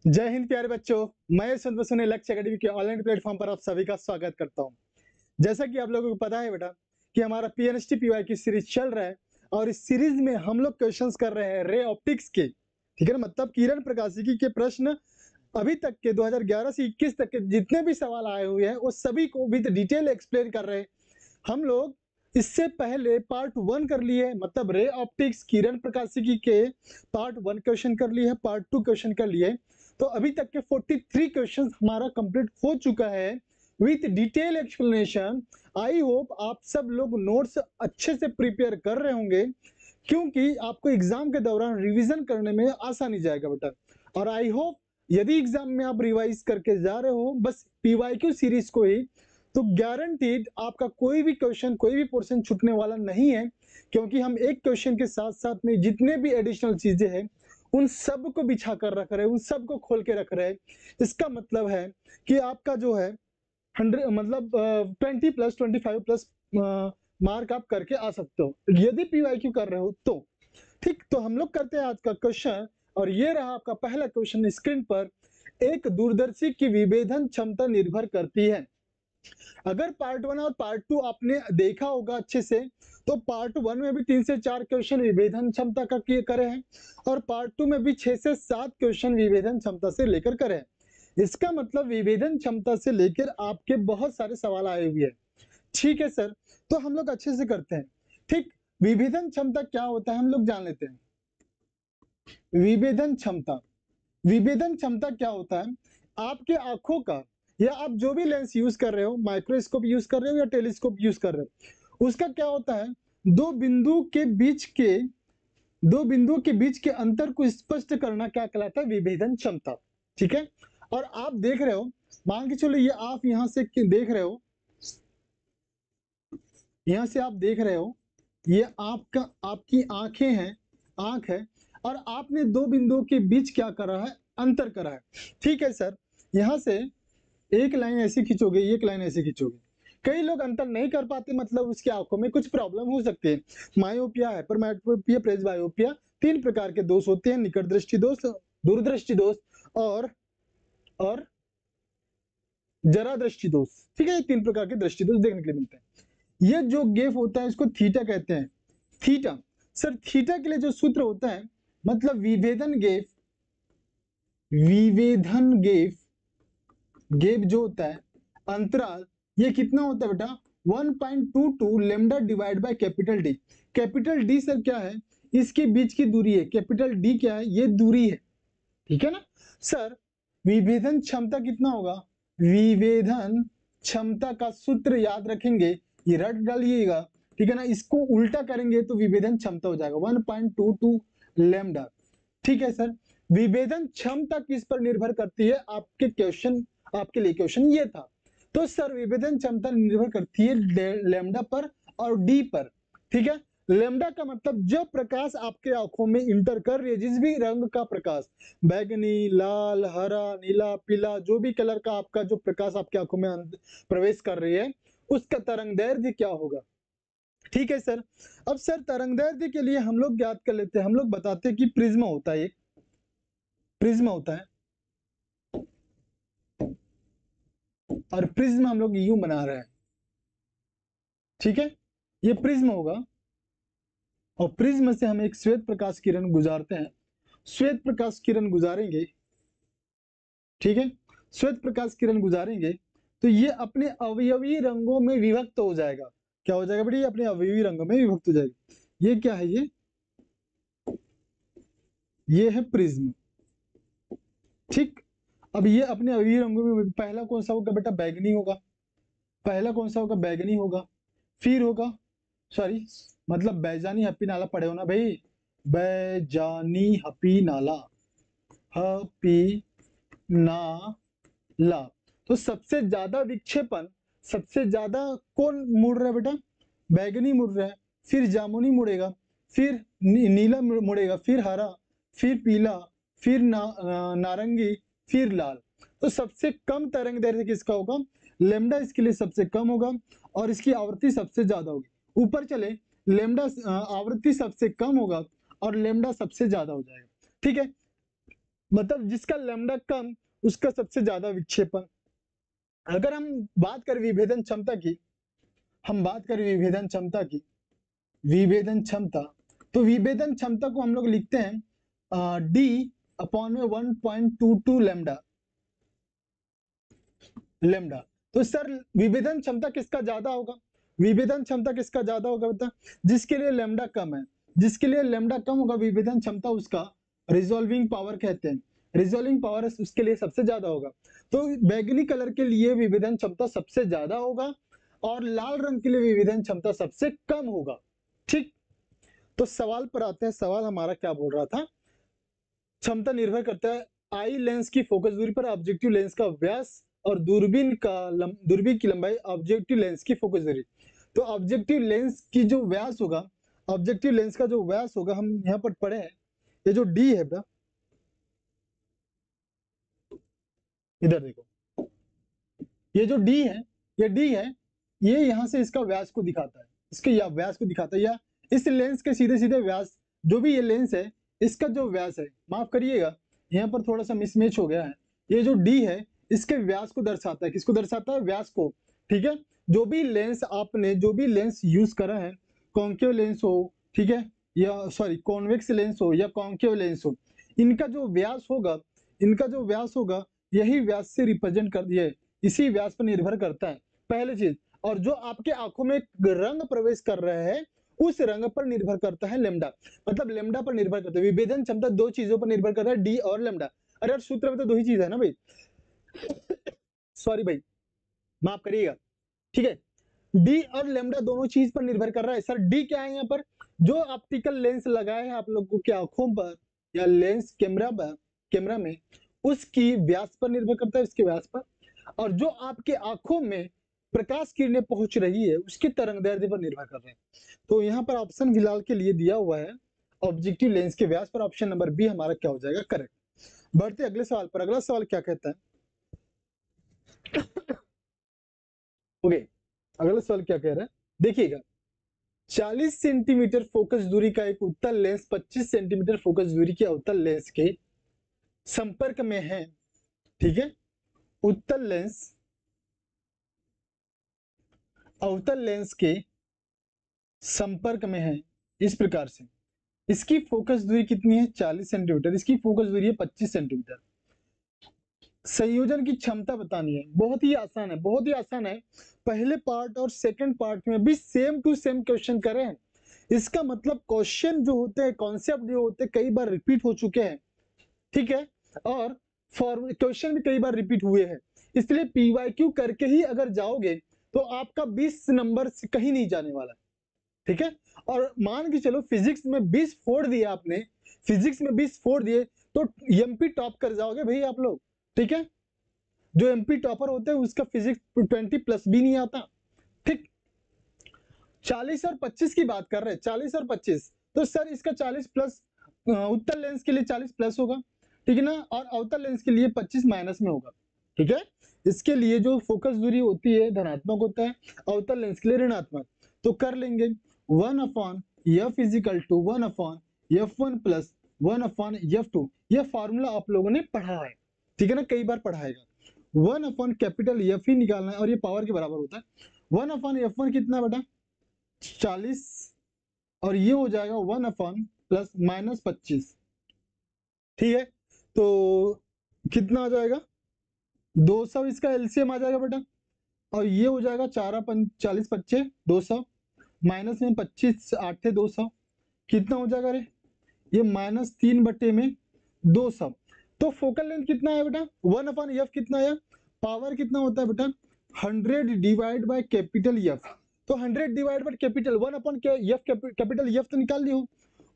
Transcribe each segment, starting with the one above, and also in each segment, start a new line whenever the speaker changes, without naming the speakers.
जय हिंद प्यारे बच्चों। मैं सुने लक्ष्य एकेडमी के ऑनलाइन प्लेटफॉर्म पर आप सभी का स्वागत करता हूं। जैसा कि आप लोगों को पता है बेटा कि हमारा पीएनएसटी पीवाई की सीरीज चल रहा है और इस सीरीज में हम लोग क्वेश्चंस कर रहे हैं रे ऑप्टिक्स के। ठीक है ना, मतलब किरण प्रकाशिकी के प्रश्न अभी तक के 2011 से 21 तक के जितने भी सवाल आए हुए हैं वो सभी को विद डिटेल एक्सप्लेन कर रहे हैं हम लोग। इससे पहले पार्ट 1 कर लिए, मतलब रे ऑप्टिक्स किरण प्रकाशिकी के पार्ट 1 क्वेश्चन कर लिए, पार्ट 2 क्वेश्चन कर लिए। तो अभी तक के 43 क्वेश्चन हमारा कंप्लीट हो चुका है with detail explanation. I hope आप सब लोग नोट्स अच्छे से प्रिपेयर कर रहे होंगे, क्योंकि आपको एग्जाम के दौरान रिवीजन करने में आसानी जाएगा बेटा। और आई होप यदि एग्जाम में आप रिवाइज करके जा रहे हो बस पीवाईक्यू सीरीज को ही, तो गारंटीड आपका कोई भी क्वेश्चन कोई भी पोर्शन छूटने वाला नहीं है, क्योंकि हम एक क्वेश्चन के साथ साथ में जितने भी एडिशनल चीजें हैं उन सब को बिछा कर रख रहे हैं, उन सब को खोल के रख रहे हैं। इसका मतलब है कि आपका जो है 100 मतलब 20+, 25+ मार्क आप करके आ सकते हो यदि पीवाईक्यू कर रहे हो तो। ठीक, तो हम लोग करते हैं आज का क्वेश्चन और ये रहा आपका पहला क्वेश्चन स्क्रीन पर। एक दूरदर्शी की विभेदन क्षमता निर्भर करती है। अगर पार्ट 1 और पार्ट 2 आपने देखा होगा अच्छे से, तो पार्ट 1 में भी 3 से 4 क्वेश्चन विभेदन क्षमता का करे हैं और पार्ट 2 में भी 6 से 7 क्वेश्चन विभेदन क्षमता से लेकर करे हैं। इसका मतलब विभेदन क्षमता से लेकर आपके बहुत सारे सवाल आए हुए हैं। ठीक है सर, तो हम लोग अच्छे से करते हैं। ठीक, विभेदन क्षमता क्या होता है हम लोग जान लेते हैं। विभेदन क्षमता, विभेदन क्षमता क्या होता है? आपके आंखों का या आप जो भी लेंस यूज कर रहे हो, माइक्रोस्कोप यूज कर रहे हो या टेलीस्कोप यूज कर रहे हो, उसका क्या होता है, दो बिंदु के बीच के दो बिंदुओं के बीच के अंतर को स्पष्ट करना क्या कहलाता है? विभेदन क्षमता। ठीक है, और आप देख रहे हो, मान के चलो ये आप यहां से देख रहे हो, यहां से आप देख रहे हो, ये आपका आपकी आंखें हैं, आंख है, और आपने दो बिंदुओं के बीच क्या करा है? अंतर करा है। ठीक है सर, यहां से एक लाइन ऐसी खींचोगे, एक लाइन ऐसी खींचोगे। कई लोग अंतर नहीं कर पाते, मतलब उसकी आंखों में कुछ प्रॉब्लम हो सकती है। मायोपिया, हाइपरमेट्रोपिया, प्रेसबायोपिया, 3 प्रकार के दोष होते हैं, निकट दृष्टि दोष, दूरदृष्टि दोष और जरा दृष्टि दोष। ठीक है, 3 प्रकार के दृष्टि दोष देखने के लिए मिलते हैं। ये जो गेप होता है इसको थीटा कहते हैं। थीटा, सर थीटा के लिए जो सूत्र होता है, मतलब विभेदन गेप, विभेदन गेप, गेप जो होता है अंतराल, ये कितना होता है बेटा? 1.22 lambda divide by capital D. Capital D sir क्या है? इसके बीच की दूरी है। कैपिटल डी क्या है? ये दूरी है। ठीक है ना सर। विभेदन क्षमता कितना होगा? विभेदन क्षमता का सूत्र याद रखेंगे, ये रट डालिएगा। ठीक है ना, इसको उल्टा करेंगे तो विभेदन क्षमता हो जाएगा 1.22 लेमडा। ठीक है सर, विभेदन क्षमता किस पर निर्भर करती है? आपके क्वेश्चन, आपके लिए क्वेश्चन ये था। तो सर विभेदन क्षमता निर्भर करती है लेमडा पर और डी पर। ठीक है, लेमडा का मतलब जो प्रकाश आपके आंखों में इंटर कर रही है, जिस भी रंग का प्रकाश, बैगनी, लाल, हरा, नीला, पीला, जो भी कलर का आपका जो प्रकाश आपके आंखों में प्रवेश कर रही है, उसका तरंगदैर्ध्य क्या होगा? ठीक है सर। अब सर तरंगदैर्ध्य के लिए हम लोग ज्ञात कर लेते हैं, हम लोग बताते हैं कि प्रिज्म होता है, एक प्रिज्म होता है, और प्रिज्म हम लोग यूं बना रहे हैं। ठीक है, ये प्रिज्म होगा और प्रिज्म से हम एक श्वेत प्रकाश किरण गुजारते हैं। श्वेत प्रकाश किरण गुजारेंगे, ठीक है, श्वेत प्रकाश किरण गुजारेंगे तो ये अपने अवयवी रंगों में विभक्त हो जाएगा। क्या हो जाएगा बेटा? ये अपने अवयवी रंगों में विभक्त हो जाएगा। ये क्या है? ये है प्रिज्म। ठीक, अब ये अपने अवयवी रंगों में, पहला कौन सा होगा बेटा? बैगनी होगा। पहला कौन सा होगा? बैगनी होगा। फिर होगा, सॉरी मतलब बैजानी हपी नाला पढ़े हो ना भाई, बैजानी हपी नाला, हपी नाला। तो सबसे ज्यादा विक्षेपण, सबसे ज्यादा कौन मुड़ रहा है बेटा? बैगनी मुड़ रहा है। फिर जामुनी मुड़ेगा, फिर नीला मुड़ेगा, फिर हरा, फिर पीला, फिर नारंगी, फिर लाल। तो सबसे कम तरंग दैर्ध्य किसका होगा? लेमडा इसके लिए सबसे कम होगा और इसकी आवृत्ति सबसे ज्यादा होगी। ऊपर चले, लेमडा आवृत्ति सबसे कम होगा और लेमडा सबसे ज्यादा हो जाएगा। ठीक है, मतलब जिसका लैम्डा कम उसका सबसे ज्यादा विक्षेपण। अगर हम बात करें विभेदन क्षमता की, विभेदन क्षमता, तो विभेदन क्षमता को हम लोग लिखते हैं डी अपॉन में 1.22 लेमडा। तो सर विभेदन क्षमता किसका ज्यादा होगा, विभेदन क्षमता किसका ज्यादा होगा बता, जिसके लिए लेमडा कम है, जिसके लिए लेमडा कम होगा विभेदन क्षमता उसका रिजॉल्विंग पावर कहते हैं, रिजॉल्विंग पावर उसके लिए सबसे ज्यादा होगा। तो बैगनी कलर के लिए विभेदन क्षमता सबसे ज्यादा होगा और लाल रंग के लिए विभेदन क्षमता सबसे कम होगा। ठीक, तो सवाल पर आते हैं, सवाल हमारा क्या बोल रहा था, क्षमता निर्भर करता है आई लेंस की फोकस दूरी पर, ऑब्जेक्टिव लेंस का व्यास और दूरबीन की लंबाई ऑब्जेक्टिव लेंस की फोकस दूरी। तो ऑब्जेक्टिव लेंस की जो व्यास होगा, ऑब्जेक्टिव लेंस का जो व्यास होगा, हम यहाँ पर पढ़े हैं, ये जो डी है बेटा, इधर देखो, ये जो डी है, ये यहाँ से इसका व्यास को दिखाता है, इसके या व्यास को दिखाता है, या इस लेंस के सीधे सीधे व्यास, जो भी ये लेंस है इसका जो व्यास है, माफ करिएगा यहाँ पर थोड़ा सा मिसमैच हो गया है, ये जो डी है इसके व्यास को दर्शाता है, किसको दर्शाता है, व्यास को। ठीक है, जो भी लेंस आपने, जो भी लेंस यूज करा है, कॉन्केव लेंस हो, ठीक है, या सॉरी कॉन्वेक्स लेंस हो या कॉन्केव लेंस हो, इनका जो व्यास होगा, यही व्यास से रिप्रेजेंट कर दिया है, इसी व्यास पर निर्भर करता है, पहली चीज। और जो आपके आंखों में रंग प्रवेश कर रहे हैं उस रंग पर निर्भर करता है लेमडा, मतलब लेमडा पर निर्भर करता है। विभेदन क्षमता दो चीजों पर निर्भर करता है, डी और लेमडा। अरे यार सूत्र में तो दो ही चीज है ना भाई, सॉरी भाई माफ करिएगा, ठीक है, डी और लेमडा दोनों चीज पर निर्भर कर रहा है। सर डी क्या है यहाँ पर, जो ऑप्टिकल लेंस लगाए हैं आप लोगों की आंखों पर या लेंस कैमरा में, उसकी व्यास पर निर्भर करता है, उसके व्यास पर। और जो आपके आंखों में प्रकाश किरणें पहुंच रही है उसकी तरंगदैर्ध्य पर निर्भर कर रहे हैं। तो यहाँ पर ऑप्शन फिलहाल के लिए दिया हुआ है ऑब्जेक्टिव लेंस के व्यास पर, ऑप्शन नंबर बी हमारा क्या हो जाएगा, करेक्ट। बढ़ते अगले सवाल पर, अगला सवाल क्या कहता है, ओके, अगला सवाल क्या कह रहा है, देखिएगा, 40 सेंटीमीटर फोकस दूरी का एक उत्तल लेंस 25 सेंटीमीटर फोकस दूरी के अवतल लेंस के संपर्क में है। ठीक है, उत्तल लेंस अवतल लेंस के संपर्क में है इस प्रकार से, इसकी फोकस दूरी कितनी है, 40 सेंटीमीटर, इसकी फोकस दूरी है 25 सेंटीमीटर। संयोजन की क्षमता बतानी है, बहुत ही आसान है, बहुत ही आसान है। पहले पार्ट और सेकंड पार्ट में भी सेम टू सेम क्वेश्चन करे हैं, इसका मतलब क्वेश्चन जो होते हैं, कॉन्सेप्ट जो होते हैं कई बार रिपीट हो चुके हैं, ठीक है, और क्वेश्चन भी कई बार रिपीट हुए हैं, इसलिए पीवाईक्यू करके ही अगर जाओगे तो आपका 20 नंबर से कहीं नहीं जाने वाला, ठीक है। और मान के चलो फिजिक्स में 20 फोड़ दिए आपने, फिजिक्स में 20 फोड़ दिए तो एमपी टॉप कर जाओगे भाई आप लोग, ठीक है। जो एमपी टॉपर होते हैं उसका फिजिक्स 20 प्लस भी नहीं आता, ठीक। 40 और 25 की बात कर रहे हैं, 40 और 25, तो सर इसका 40 प्लस उत्तल लेंस के लिए 40 प्लस होगा, ठीक है ना, और अवतल लेंस के लिए 25 माइनस में होगा, ठीक है। इसके लिए जो फोकस दूरी होती है धनात्मक होता है, अवतल लेंस के लिए ऋणात्मक। तो कर लेंगे 1/f is equal to 1/f1 plus 1/f2, यह फॉर्मूला आप लोगों ने पढ़ा है, ठीक है ना, कई बार पढ़ाएगा। 1 कैपिटल एफ ही निकालना है और ये पावर के बराबर होता है। 1/f1 कितना बेटा 40, और ये हो जाएगा 1/+ -25, ठीक है। तो कितना आ जाएगा 200, इसका एलसीएम आ जाएगा बेटा, और ये हो जाएगा 40 25 200 माइनस में 25 8 200, कितना हो जाएगा रे, ये -3/200। तो फोकल लेंथ कितना है बेटा 1/f कितना है, पावर कितना होता है बेटा 100 डिवाइड बाय कैपिटल एफ। तो 100 divide by capital 1/f capital F तो निकाल लियो,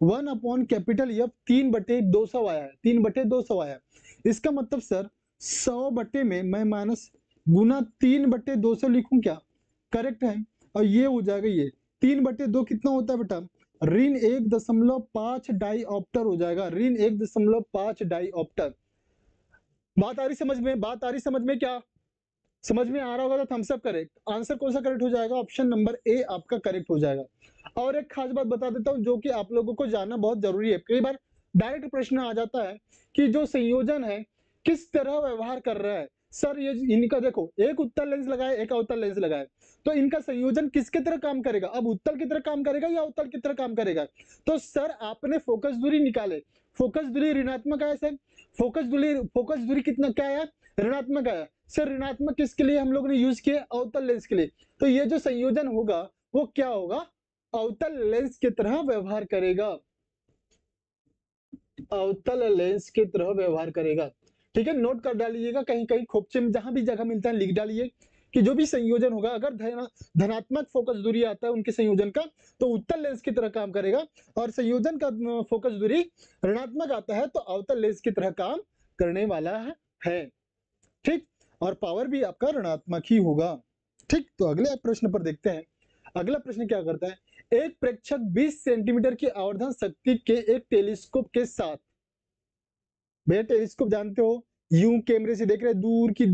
1/कैपिटल एफ 3/200 आया है, 3/200 आया है। इसका मतलब सर 100 बटे में मैं माइनस गुना 3/200 लिखूं क्या, करेक्ट है। और ये हो जाएगा, ये 3/2 कितना होता है बेटा ऋण 1.5 डाईऑप्टर हो जाएगा, ऋण 1.5 डाईऑप्टर। बात आ रही समझ में, बात आ रही समझ में, क्या समझ में आ रहा होगा तो थम्स अप करें। आंसर कौन सा करेक्ट हो जाएगा, ऑप्शन नंबर ए आपका करेक्ट हो जाएगा। और एक खास बात बता देता हूं जो कि आप लोगों को जानना बहुत जरूरी है, कई बार डायरेक्ट प्रश्न आ जाता है कि जो संयोजन है किस तरह व्यवहार कर रहा है। सर ये इनका देखो, एक उत्तल लेंस लगाए, एक अवतल लेंस लगाए, तो इनका संयोजन किसके तरह काम करेगा? अब उत्तल की तरह काम करेगा या अवतल की तरह काम करेगा? तो सर आपने फोकस दूरी निकाले, फोकस दूरी ऋणात्मक आया सर, फोकस दूरी कितना क्या आया? ऋणात्मक आया सर। ऋणात्मक किसके लिए हम लोग ने यूज किया? अवतल लेंस के लिए। तो ये जो संयोजन होगा वो क्या होगा? अवतल लेंस की तरह व्यवहार करेगा, अवतल लेंस की तरह व्यवहार करेगा। ठीक है, नोट कर डालिएगा, कहीं कहीं खोपचे में जहां भी जगह मिलता है लिख डालिए कि जो भी संयोजन होगा, अगर धनात्मक फोकस दूरी आता है उनके संयोजन का, तो उत्तल लेंस की तरह काम करेगा, और संयोजन का फोकस दूरी ऋणात्मक आता है तो अवतल लेंस की तरह काम करने वाला है। ठीक, और पावर भी आपका ऋणात्मक ही होगा। ठीक, तो अगले प्रश्न पर देखते हैं। अगला प्रश्न क्या करता है? एक प्रेक्षक 20 सेंटीमीटर की आवर्धन शक्ति के एक टेलीस्कोप के साथ, भैया टेलीस्कोप जानते हो, यूं कैमरे से देख रहे दूर की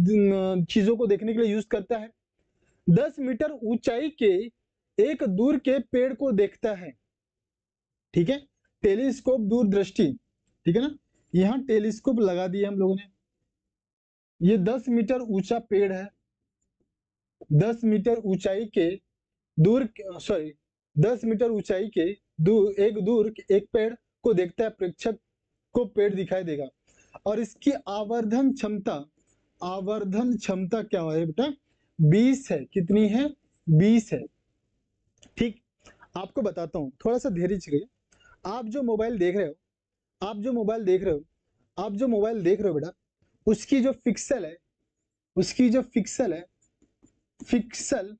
चीजों को देखने के लिए यूज करता है। 10 मीटर ऊंचाई के एक दूर के पेड़ को देखता है। ठीक है, टेलीस्कोप दूरदृष्टि, ठीक है ना, यहां टेलीस्कोप लगा दिया हम लोगों ने। ये 10 मीटर ऊंचा पेड़ है, 10 मीटर ऊंचाई के दूर, सॉरी 10 मीटर ऊंचाई के दूर एक पेड़ को देखता है प्रेक्षक को पेड़ दिखाई देगा, और इसकी आवर्धन क्षमता क्या है बेटा? 20 है। कितनी है? 20 है। ठीक, आपको बताता हूं, थोड़ा सा धैर्य रखिए। आप जो मोबाइल देख रहे हो, बेटा, उसकी जो फिक्सल,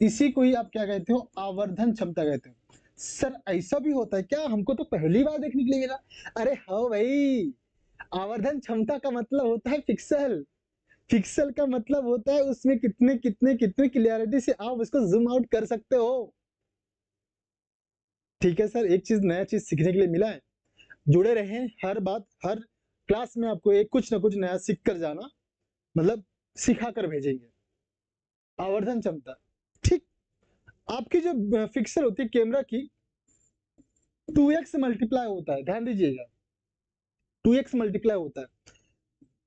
इसी को ही आप क्या कहते हो? आवर्धन क्षमता कहते हो। सर ऐसा भी होता है क्या? हमको तो पहली बार देखने के लिए मिला। अरे हाँ भाई, आवर्धन क्षमता का मतलब होता है फिक्सल का मतलब होता है उसमें कितने कितने कितने क्लियरिटी से आप उसको जूम आउट कर सकते हो। ठीक है सर, एक चीज नया चीज सीखने के लिए मिला है। जुड़े रहें, हर क्लास में आपको एक कुछ ना कुछ नया सीख कर जाना, मतलब सिखा कर भेजेंगे। आवर्धन क्षमता, ठीक, आपकी जो फिक्सल होती है कैमरा की, 2x मल्टीप्लाई होता है, ध्यान दीजिएगा, 2x मल्टीप्लाई होता है,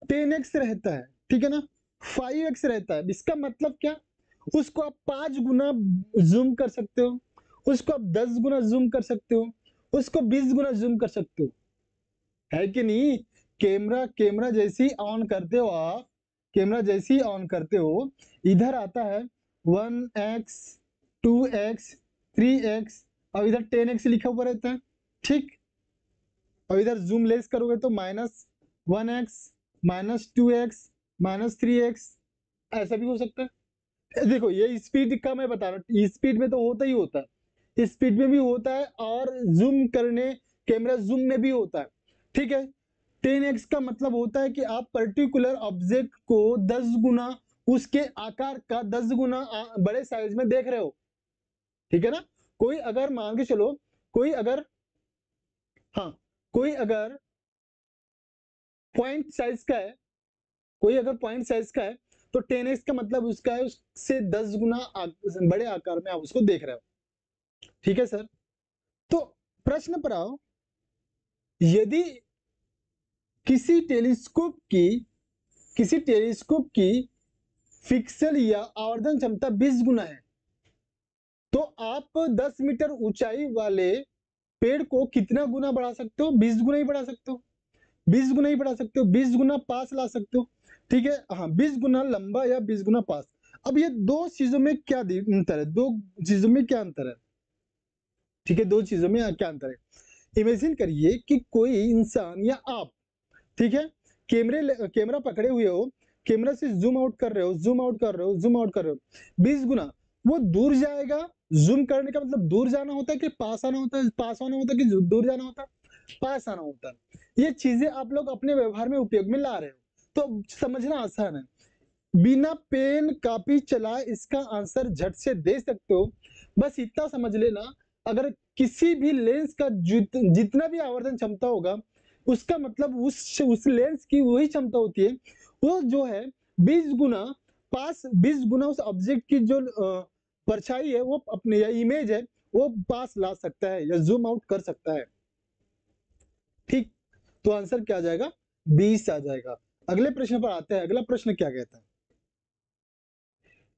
10x रहता है, ठीक है ना, 5x रहता है। इसका मतलब क्या? उसको आप 5 गुना जूम कर सकते हो, उसको आप 10 गुना जूम कर सकते हो, उसको 20 गुना जूम कर सकते हो, है कि नहीं? कैमरा जैसी ऑन करते हो आप, कैमरा जैसी ऑन करते हो, इधर आता है 1x 2x 3x, और इधर 10x लिखा हुआ रहता है। ठीक, और इधर जूम लेस करोगे तो -1x -2x -3x, ऐसा भी हो सकता है। देखो ये स्पीड का मैं बता रहा हूँ, स्पीड में तो होता ही होता है, स्पीड में भी होता है, और जूम करने कैमरा जूम में भी होता है। ठीक है, 10x का मतलब होता है कि आप पर्टिकुलर ऑब्जेक्ट को 10 गुना उसके आकार का 10 गुना बड़े साइज में देख रहे हो। ठीक है ना, कोई अगर मान के चलो, कोई अगर पॉइंट साइज का है, तो 10x का मतलब उसका है उससे 10 गुना बड़े आकार में आप उसको देख रहे हो। ठीक है सर, तो प्रश्न पर आओ, यदि किसी टेलीस्कोप की फिक्सल या आवर्धन क्षमता 20 गुना है, तो आप 10 मीटर ऊंचाई वाले पेड़ को कितना गुना बढ़ा सकते हो? 20 गुना ही बढ़ा सकते हो, 20 गुना पास ला सकते हो। ठीक है, हाँ, 20 गुना लंबा या 20 गुना पास। अब ये दो चीजों में क्या अंतर है? ठीक है, दो चीजों में क्या अंतर है? इमेजिन करिए कि कोई इंसान या आप, ठीक है, कैमरा पकड़े हुए हो, कैमरा से जूम आउट कर रहे हो 20 गुना, वो दूर जाएगा। जूम करने का मतलब दूर जाना होता है कि पास आना होता है? पास आना होता है कि दूर जाना होता है? पास आना होता है। ये चीजें आप लोग अपने व्यवहार में उपयोग में ला रहे हो, तो समझना आसान है। बिना पेन कॉपी चलाए इसका आंसर झट से दे सकते हो। बस इतना समझ लेना, अगर किसी भी लेंस का जितना भी आवर्धन क्षमता होगा, उसका मतलब उस लेंस की वही क्षमता होती है, वो जो है 20 गुना 20 गुना उस ऑब्जेक्ट की जो परछाई है, वो अपने या इमेज है, वो पास ला सकता है या जूम आउट कर सकता है। ठीक, तो आंसर क्या आ जाएगा, 20 आ जाएगा। अगले प्रश्न पर आते हैं। अगला प्रश्न क्या कहता है,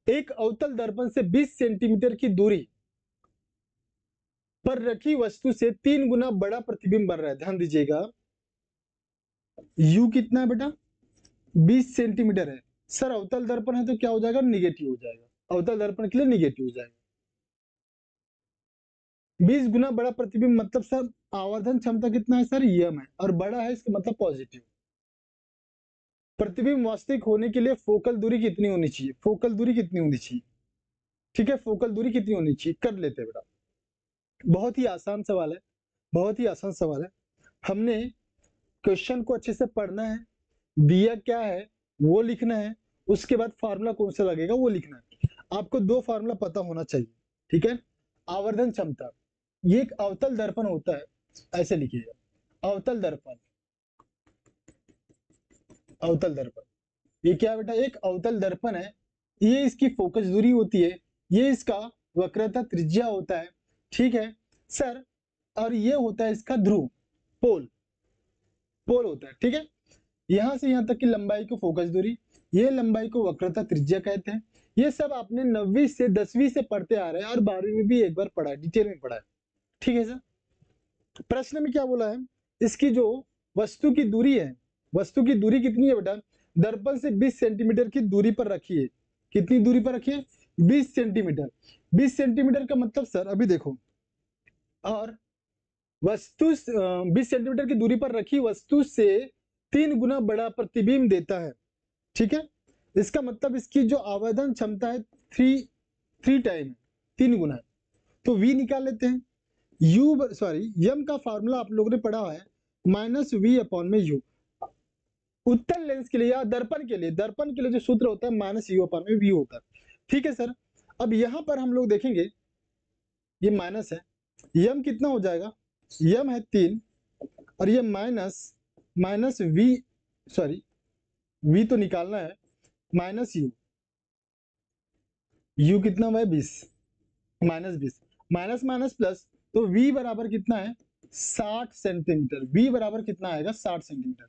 एक अवतल दर्पण से 20 सेंटीमीटर की दूरी पर रखी वस्तु से 3 गुना बड़ा प्रतिबिंब बन रहा है। ध्यान दीजिएगा, u कितना है बेटा, 20 सेंटीमीटर है। सर अवतल दर्पण है तो क्या हो जाएगा, निगेटिव हो जाएगा, अवतल दर्पण के लिए निगेटिव हो जाएगा। 20 गुना बड़ा प्रतिबिंब मतलब सर आवर्धन क्षमता कितना है सर, यम है, और बड़ा है इसका मतलब पॉजिटिव। प्रतिबिंब वास्तविक होने के लिए फोकल दूरी कितनी होनी चाहिए, फोकल दूरी कितनी होनी चाहिए, ठीक है, फोकल दूरी कितनी होनी चाहिए, कर लेते हैं बेटा। बहुत ही आसान सवाल है, बहुत ही आसान सवाल है। हमने क्वेश्चन को अच्छे से पढ़ना है, दिया क्या है वो लिखना है, उसके बाद फार्मूला कौन सा लगेगा वो लिखना है। आपको दो फार्मूला पता होना चाहिए, ठीक है। आवर्धन क्षमता, ये एक अवतल दर्पण होता है, ऐसे लिखिएगा, अवतल दर्पण, अवतल दर्पण, ये क्या है बेटा, एक अवतल दर्पण है, ये इसकी फोकस दूरी होती है, ये इसका वक्रता त्रिज्या होता है, ठीक है सर, और ये होता है इसका ध्रुव, पोल, पोल होता है, ठीक है। यहां से यहां तक की लंबाई को फोकस दूरी, ये लंबाई को वक्रता त्रिज्या कहते हैं। ये सब आपने 9वीं से 10वीं से पढ़ते आ रहे हैं और 12वीं में भी एक बार पढ़ा है, डिटेल में पढ़ा है, ठीक है सर। प्रश्न में क्या बोला है, इसकी जो वस्तु की दूरी है, वस्तु की दूरी कितनी है बेटा, दर्पण से 20 सेंटीमीटर की दूरी पर रखी है। कितनी दूरी पर रखी है, 20 सेंटीमीटर। 20 सेंटीमीटर का मतलब सर अभी देखो, और वस्तु 20 सेंटीमीटर की दूरी पर रखी वस्तु से 3 गुना बड़ा प्रतिबिंब देता है, ठीक है। इसका मतलब इसकी जो आवेदन क्षमता है 3 टाइम, 3 गुना है। तो v निकाल लेते हैं, u सॉरी यम का फार्मूला आप लोगों ने पढ़ा है -v/u। उत्तल लेंस के लिए या दर्पण के लिए, दर्पण के लिए जो सूत्र होता है -u/v होता है, ठीक है सर। अब यहां पर हम लोग देखेंगे, ये माइनस है, यम कितना हो जाएगा, यम है 3, और ये माइनस v, सॉरी v तो निकालना है, -u, u कितना हुआ है 20, -20, माइनस माइनस प्लस, तो v बराबर कितना है 60 सेंटीमीटर, v बराबर कितना आएगा 60 सेंटीमीटर।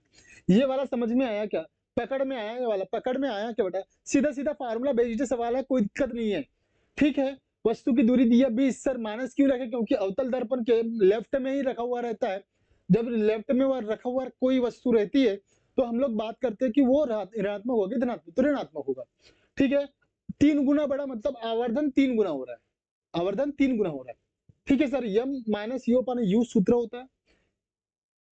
ये वाला समझ में आया क्या, पकड़ में आया, ये वाला पकड़ में आया क्या बेटा, सीधा सीधा फार्मूला बेस्ड सवाल है, कोई दिक्कत नहीं है, ठीक है। वस्तु की दूरी दी है 20, सर माइनस क्यों रखे, क्योंकि अवतल दर्पण के लेफ्ट में ही रखा हुआ रहता है। जब लेफ्ट में रखा हुआ कोई वस्तु रहती है तो हम लोग बात करते हैं कि वो ऋणात्मक होगी, धनात्मक तो ऋणात्मक होगा, ठीक है। 3 गुना बड़ा मतलब आवर्धन 3 गुना हो रहा है, आवर्धन 3 गुना हो रहा है, ठीक है सर। यम -u/u सूत्र होता है,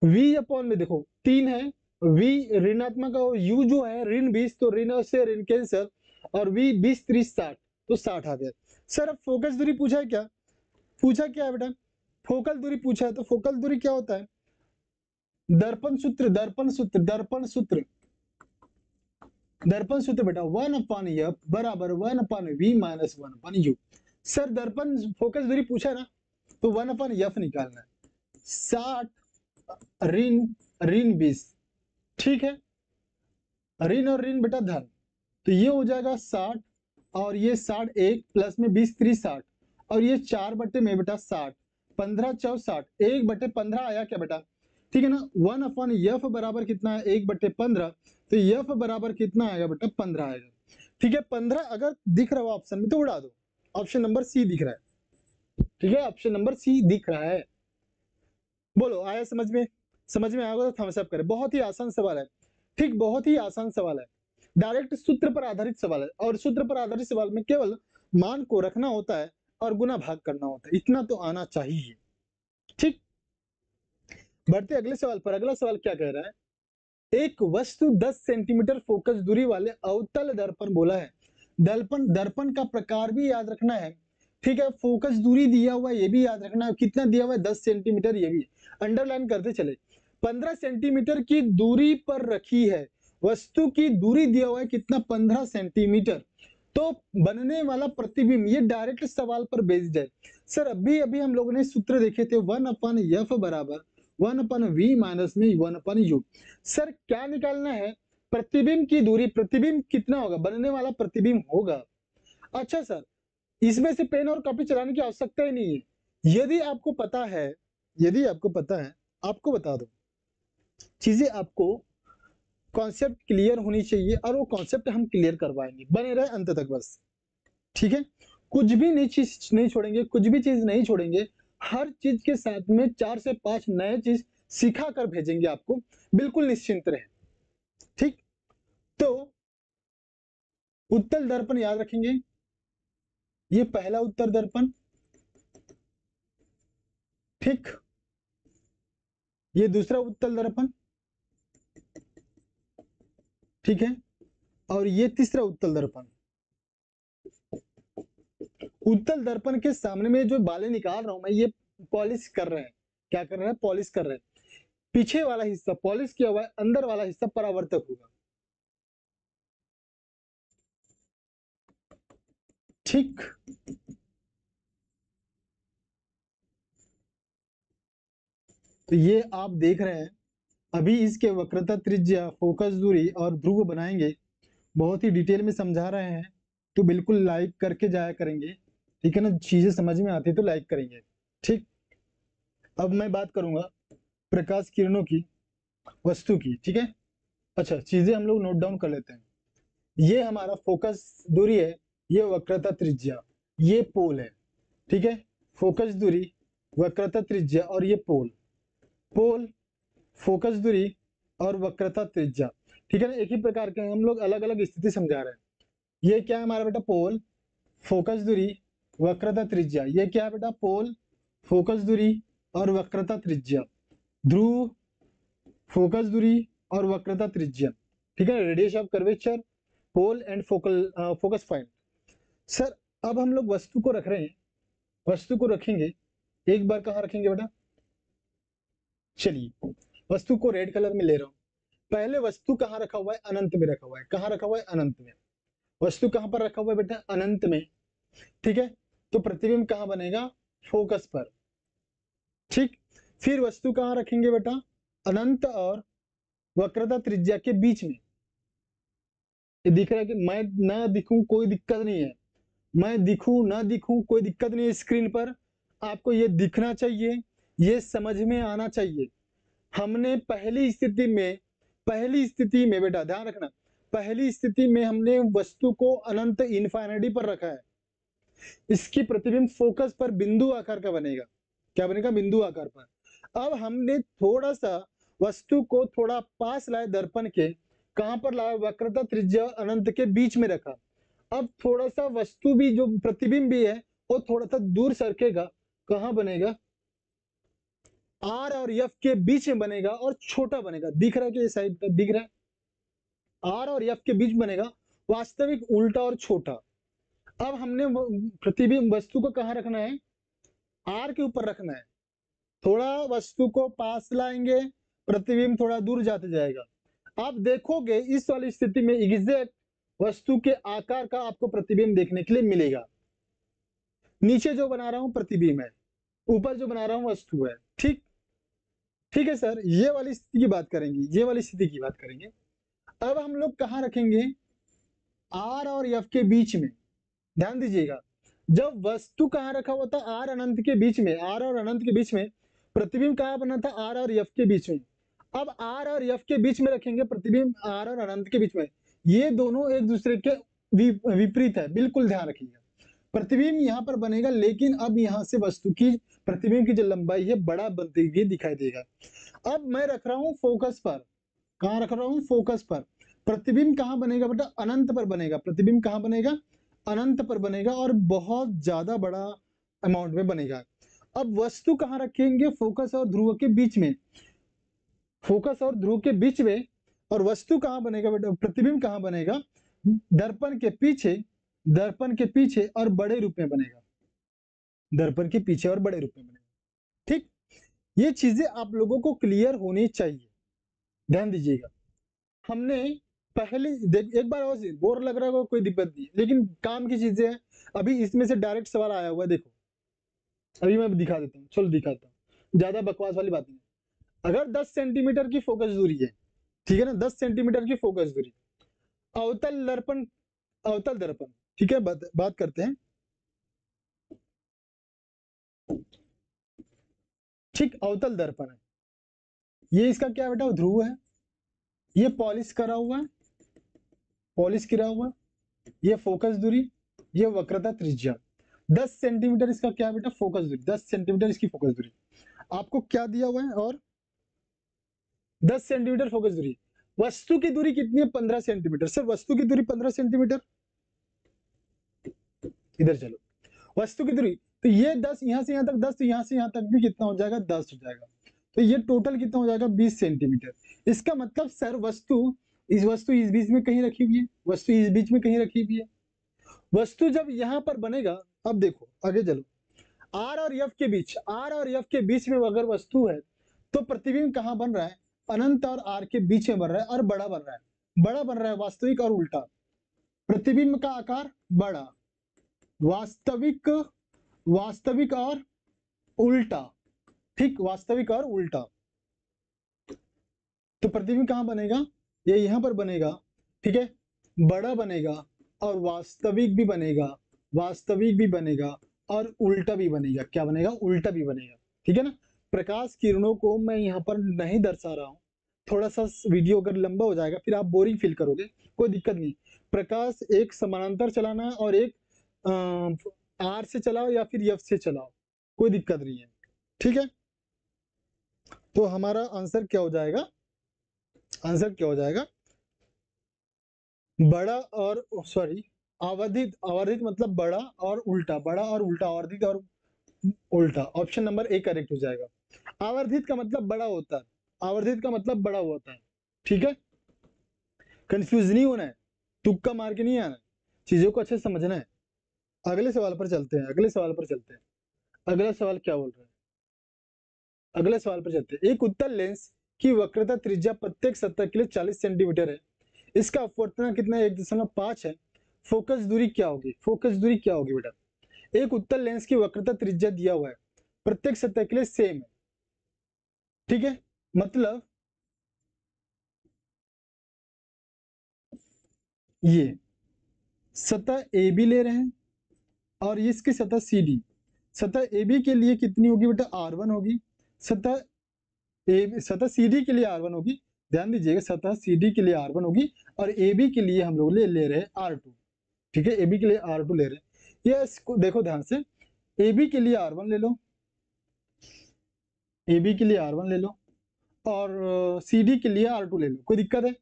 v अपॉन में देखो 3 है, v ऋणात्मक और u जो है ऋण 20, तो ऋण से ऋण कैंसिल, और v 20 30 60, तो 60 आ गया। सर अब फोकस दूरी पूछा है क्या, पूछा क्या है बेटा, फोकल दूरी पूछा है, तो फोकल दूरी क्या होता है, दर्पण सूत्र, दर्पण सूत्र, दर्पण सूत्र, दर्पण सूत्र बेटा 1/f बराबर 1/v - 1/u। सर दर्पण फोकस दूरी पूछा है ना, तो 1/f निकालना है, 60 ऋण 20, ठीक है, ऋण और ऋण बेटा धन, तो ये हो जाएगा 60, और ये 60 1 प्लस में 20 30 60, और ये 4 बटे में बेटा 60, 15 4 60, 1/15 आया क्या बेटा, ठीक है ना। 1/f बराबर कितना है 1/15, तो f बराबर कितना आएगा बेटा 15 आएगा, ठीक है। 15 अगर दिख रहा हो ऑप्शन में तो उड़ा दो, ऑप्शन नंबर सी दिख रहा है, ठीक है, ऑप्शन नंबर सी दिख रहा है। बोलो आया समझ में, समझ में आएगा तो थम्स अप करें। बहुत ही आसान सवाल है, ठीक, बहुत ही आसान सवाल है, डायरेक्ट सूत्र पर आधारित सवाल है, और सूत्र पर आधारित सवाल में केवल मान को रखना होता है और गुना भाग करना होता है, इतना तो आना चाहिए, ठीक। बढ़ते अगले सवाल पर। अगला सवाल क्या कह रहा है, एक वस्तु 10 सेंटीमीटर फोकस दूरी वाले अवतल दर्पण बोला है, दर्पण, दर्पण का प्रकार भी याद रखना है, ठीक है। फोकस दूरी दिया हुआ है ये भी याद रखना है, कितना दिया हुआ है 10 सेंटीमीटर, ये भी अंडरलाइन करते चले। 15 सेंटीमीटर की दूरी पर रखी है वस्तु की दूरी दिया हुआ है कितना 15 सेंटीमीटर, तो बनने वाला प्रतिबिंब, ये डायरेक्ट सवाल पर बेस्ड है। सर अभी अभी हम लोगों ने सूत्र देखे थे 1/f बराबर 1/v माइनस में 1/u। सर क्या निकालना है, प्रतिबिंब की दूरी, प्रतिबिंब कितना होगा, बनने वाला प्रतिबिंब होगा। अच्छा सर इसमें से पेन और कॉपी चलाने की आवश्यकता ही नहीं है, यदि आपको पता है, यदि आपको पता है आपको बता दो, चीजें आपको कॉन्सेप्ट क्लियर होनी चाहिए और वो कॉन्सेप्ट हम क्लियर करवाएंगे, बने रहे अंत तक बस, ठीक है। कुछ भी नई चीज नहीं छोड़ेंगे, कुछ भी चीज नहीं छोड़ेंगे, हर चीज के साथ में 4 से 5 नए चीज सिखा कर भेजेंगे आपको, बिल्कुल निश्चिंत रहे, ठीक। तो उत्तल दर्पण याद रखेंगे, ये पहला उत्तर दर्पण, ठीक, ये दूसरा उत्तल दर्पण, ठीक है, और ये तीसरा उत्तल दर्पण। उत्तल दर्पण के सामने में जो बालें निकाल रहा हूं मैं, ये पॉलिश कर रहे हैं, क्या कर रहे हैं, पॉलिश कर रहे हैं। पीछे वाला हिस्सा पॉलिश किया हुआ है, अंदर वाला हिस्सा परावर्तक होगा, ठीक। तो ये आप देख रहे हैं, अभी इसके वक्रता, त्रिज्या, फोकस दूरी और ध्रुव बनाएंगे, बहुत ही डिटेल में समझा रहे हैं, तो बिल्कुल लाइक करके जाया करेंगे, ठीक है ना, चीजें समझ में आती है तो लाइक करेंगे, ठीक। अब मैं बात करूंगा प्रकाश किरणों की, वस्तु की, ठीक है। अच्छा, चीजें हम लोग नोट डाउन कर लेते हैं। ये हमारा फोकस दूरी है, ये वक्रता त्रिज्या, ये पोल है, ठीक है। फोकस दूरी, वक्रता त्रिज्या और ये पोल, पोल, फोकस दूरी और वक्रता त्रिज्या, ठीक है ना, एक ही प्रकार के हम लोग अलग अलग स्थिति समझा रहे हैं। ये क्या है हमारा बेटा, पोल, फोकस दूरी, वक्रता त्रिज्या। ये क्या है बेटा, पोल, फोकस दूरी और वक्रता त्रिज्या। ध्रुव, फोकस दूरी और वक्रता त्रिज्या, ठीक है, radius of curvature, pole and focus point. Sir अब हम लोग वस्तु को रख रहे हैं, वस्तु को रखेंगे, एक बार कहाँ रखेंगे बेटा, चलिए वस्तु को रेड कलर में ले रहा हूं। पहले वस्तु कहाँ रखा हुआ है, अनंत में रखा हुआ है, कहाँ रखा हुआ है, अनंत में। वस्तु कहाँ पर रखा हुआ है बेटा, अनंत में, ठीक है। तो प्रतिबिंब कहाँ बनेगा, फोकस पर, ठीक। फिर वस्तु कहाँ रखेंगे बेटा, अनंत और वक्रता त्रिज्या के बीच में। ये दिख रहा है कि मैं ना दिखूं कोई दिक्कत नहीं है, मैं दिखूं ना दिखूं कोई दिक्कत नहीं है, स्क्रीन पर आपको ये दिखना चाहिए, ये समझ में आना चाहिए। हमने पहली स्थिति में बेटा ध्यान रखना, पहली स्थिति में हमने वस्तु को अनंत इनफाइनिटी पर रखा है, इसकी प्रतिबिंब फोकस पर बिंदु आकार का बनेगा, क्या बनेगा, बिंदु आकार पर। अब हमने थोड़ा सा वस्तु को थोड़ा पास लाए दर्पण के, कहां पर लाया, वक्रता त्रिज्या अनंत के बीच में रखा। अब थोड़ा सा वस्तु भी, जो प्रतिबिंब भी है, वो थोड़ा सा दूर सरकेगा, कहां बनेगा, आर और एफ के बीच में बनेगा और छोटा बनेगा, दिख रहा है कि ये साइड का दिख रहा है, आर और एफ के बीच बनेगा, वास्तविक उल्टा और छोटा। अब हमने प्रतिबिंब वस्तु को कहां रखना है, आर के ऊपर रखना है, थोड़ा वस्तु को पास लाएंगे, प्रतिबिंब थोड़ा दूर जाते जाएगा। आप देखोगे इस वाली स्थिति में एग्जैक्ट वस्तु के आकार का आपको प्रतिबिंब देखने के लिए मिलेगा। नीचे जो बना रहा हूं प्रतिबिंब है, ऊपर जो बना रहा हूं वस्तु है, ठीक, ठीक है सर। ये वाली स्थिति की बात करेंगे, ये वाली स्थिति की बात करेंगे। अब हम लोग कहां रखेंगे, आर और एफ के बीच में, ध्यान दीजिएगा। जब वस्तु कहां रखा हुआ था, आर अनंत के बीच में, आर और अनंत के बीच में, प्रतिबिंब कहां बना था, आर और एफ के बीच में। अब आर और एफ के बीच में रखेंगे प्रतिबिंब, आर और अनंत के बीच में, ये दोनों एक दूसरे के विपरीत है, बिल्कुल ध्यान रखिएगा। प्रतिबिंब यहाँ पर बनेगा, लेकिन अब यहाँ से वस्तु की, प्रतिबिंब की जो लंबाई है, बड़ा बनती हुई दिखाई देगा। अब मैं रख रहा हूं फोकस पर, कहां रख रहा हूं, फोकस पर। प्रतिबिंब कहां बनेगा बेटा, अनंत पर बनेगा, प्रतिबिंब कहां बनेगा, अनंत पर बनेगा, और बहुत ज्यादा बड़ा अमाउंट में बनेगा। अब वस्तु कहां रखेंगे, फोकस और ध्रुव के बीच में, फोकस और ध्रुव के बीच में। और वस्तु कहां बनेगा बेटा, प्रतिबिंब कहां बनेगा, दर्पण के पीछे, दर्पण के पीछे और बड़े रूप में बनेगा, दर्पण के पीछे और बड़े रूप में बनेगा, ठीक। ये चीजें आप लोगों को क्लियर होनी चाहिए, ध्यान दीजिएगा। हमने पहले एक बार और बोर लग रहा होगा, कोई दिक्कत नहीं, लेकिन काम की चीजें हैं। अभी इसमें से डायरेक्ट सवाल आया हुआ है, देखो अभी मैं दिखा देता हूँ, चलो दिखाता हूँ, ज्यादा बकवास वाली बात नहीं। अगर 10 सेंटीमीटर की फोकस दूरी है, ठीक है ना, 10 सेंटीमीटर की फोकस दूरी, अवतल दर्पण, अवतल दर्पण, ठीक है, बात करते हैं, ठीक, अवतल दर्पण है, ये इसका क्या बेटा ध्रुव है, ये पॉलिश करा हुआ है, पॉलिश किया हुआ, ये फोकस दूरी, ये वक्रता त्रिज्या। 10 सेंटीमीटर इसका क्या बेटा फोकस दूरी, 10 सेंटीमीटर इसकी फोकस दूरी आपको क्या दिया हुआ है, और 10 सेंटीमीटर फोकस दूरी। वस्तु की दूरी कितनी है 15 सेंटीमीटर। सर वस्तु की दूरी 15 सेंटीमीटर, इधर चलो, वस्तु की दूरी तो ये 10 यहां से यहां तक 10, तो यहां से यहां तक भी कितना हो जाएगा 10 हो जाएगा, तो ये टोटल कितना हो जाएगा 20 सेंटीमीटर। इसका मतलब सर वस्तु इस बीच में कहीं रखी हुई है, वस्तु इस बीच में कहीं रखी हुई है। वस्तु जब यहां पर बनेगा, अब देखो आगे चलो, आर और एफ के बीच, आर और एफ के बीच में अगर वस्तु है तो प्रतिबिंब कहां बन रहा है, अनंत और आर के बीच में बन रहा है और बड़ा बन रहा है, बड़ा बन रहा है वास्तविक और उल्टा। प्रतिबिंब का आकार बड़ा, वास्तविक, वास्तविक और उल्टा, ठीक, वास्तविक और उल्टा। तो प्रतिबिंब कहां बनेगा, ये यहां पर बनेगा, ठीक है, बड़ा बनेगा और वास्तविक भी बनेगा, वास्तविक भी बनेगा और उल्टा भी बनेगा। क्या बनेगा, उल्टा भी बनेगा, ठीक है ना। प्रकाश किरणों को मैं यहाँ पर नहीं दर्शा रहा हूँ, थोड़ा सा वीडियो अगर लंबा हो जाएगा फिर आप बोरिंग फील करोगे, कोई दिक्कत नहीं। प्रकाश एक समानांतर चलाना है और एक आर से चलाओ या फिर एफ से चलाओ, कोई दिक्कत नहीं है, ठीक है। तो हमारा आंसर क्या हो जाएगा, आंसर क्या हो जाएगा, बड़ा और सॉरी आवर्धित, आवर्धित मतलब बड़ा और उल्टा, बड़ा और उल्टा, आवर्धित और उल्टा। ऑप्शन नंबर ए करेक्ट हो जाएगा। आवर्धित का मतलब बड़ा होता है, आवर्धित का मतलब बड़ा होता है, ठीक है। कंफ्यूज नहीं होना है, तुक्का मार के नहीं आना है, चीजों को अच्छे से समझना है। अगले सवाल पर चलते हैं, अगले सवाल पर चलते हैं। अगला सवाल क्या बोल रहा है, अगले सवाल पर चलते हैं। एक उत्तल लेंस की वक्रता त्रिज्या प्रत्येक सतह के लिए 40 सेंटीमीटर है, इसका अपवर्तनांक कितना है 1.5 है। फोकस दूरी क्या होगी, फोकस दूरी क्या होगी बेटा। एक उत्तल लेंस की वक्रता त्रिज्या दिया हुआ है, प्रत्येक सतह के लिए सेम है, ठीक है। मतलब ये सतह ए बी ले रहे हैं और इसकी सतह सी डी, सतह ए बी के लिए कितनी होगी बेटा R1 होगी, सतह सतह सी डी के लिए R1 होगी, ध्यान दीजिएगा सतह सी डी के लिए R1 होगी और ए बी के लिए हम लोग ले रहे हैं R2, ठीक है, ए बी के लिए R2 ले रहे हैं। ये इसको देखो ध्यान से, ए बी के लिए R1 ले लो, ए बी के लिए R1 ले लो और सी डी के लिए R2 ले लो, कोई दिक्कत है।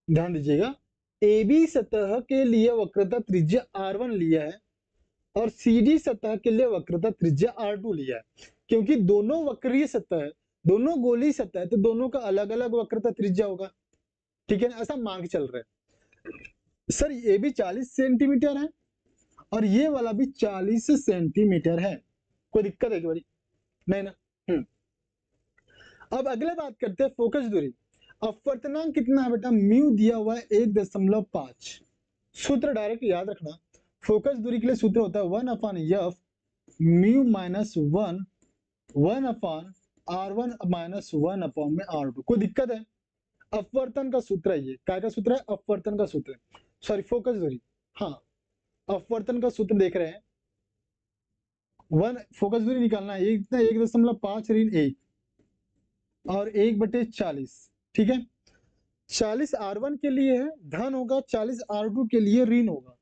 ध्यान दीजिएगा, ए बी सतह के लिए वक्रता त्रिज्या R1 लिया है और CD सतह के लिए वक्रता त्रिज्या R2 लिया है, क्योंकि दोनों वक्रीय सतह है, दोनों गोलीय सतह है, तो दोनों का अलग अलग वक्रता त्रिज्या होगा, ठीक है, ऐसा मान के चल रहा है। सर ये भी 40 सेंटीमीटर है और ये वाला भी 40 सेंटीमीटर है, कोई दिक्कत है क्या बड़ी, नहीं ना। अब अगले बात करते हैं फोकस दूरी। अपवर्तनांक कितना है बेटा, म्यू दिया हुआ है 1.5। सूत्र डायरेक्ट याद रखना, फोकस दूरी के लिए सूत्र होता है 1/f mu minus 1 upon R1 minus 1 upon में R2। कोई दिक्कत है, अपवर्तन का सूत्र है, ये क्या का सूत्र है, अपवर्तन का सूत्र, सॉरी फोकस दूरी, हाँ अपवर्तन का सूत्र देख रहे हैं। फोकस दूरी निकालना है, इतना 1.5 ऋण 1 और 1/40, ठीक है। 40 R1 के लिए है धन होगा, 40 R2 के लिए ऋण होगा।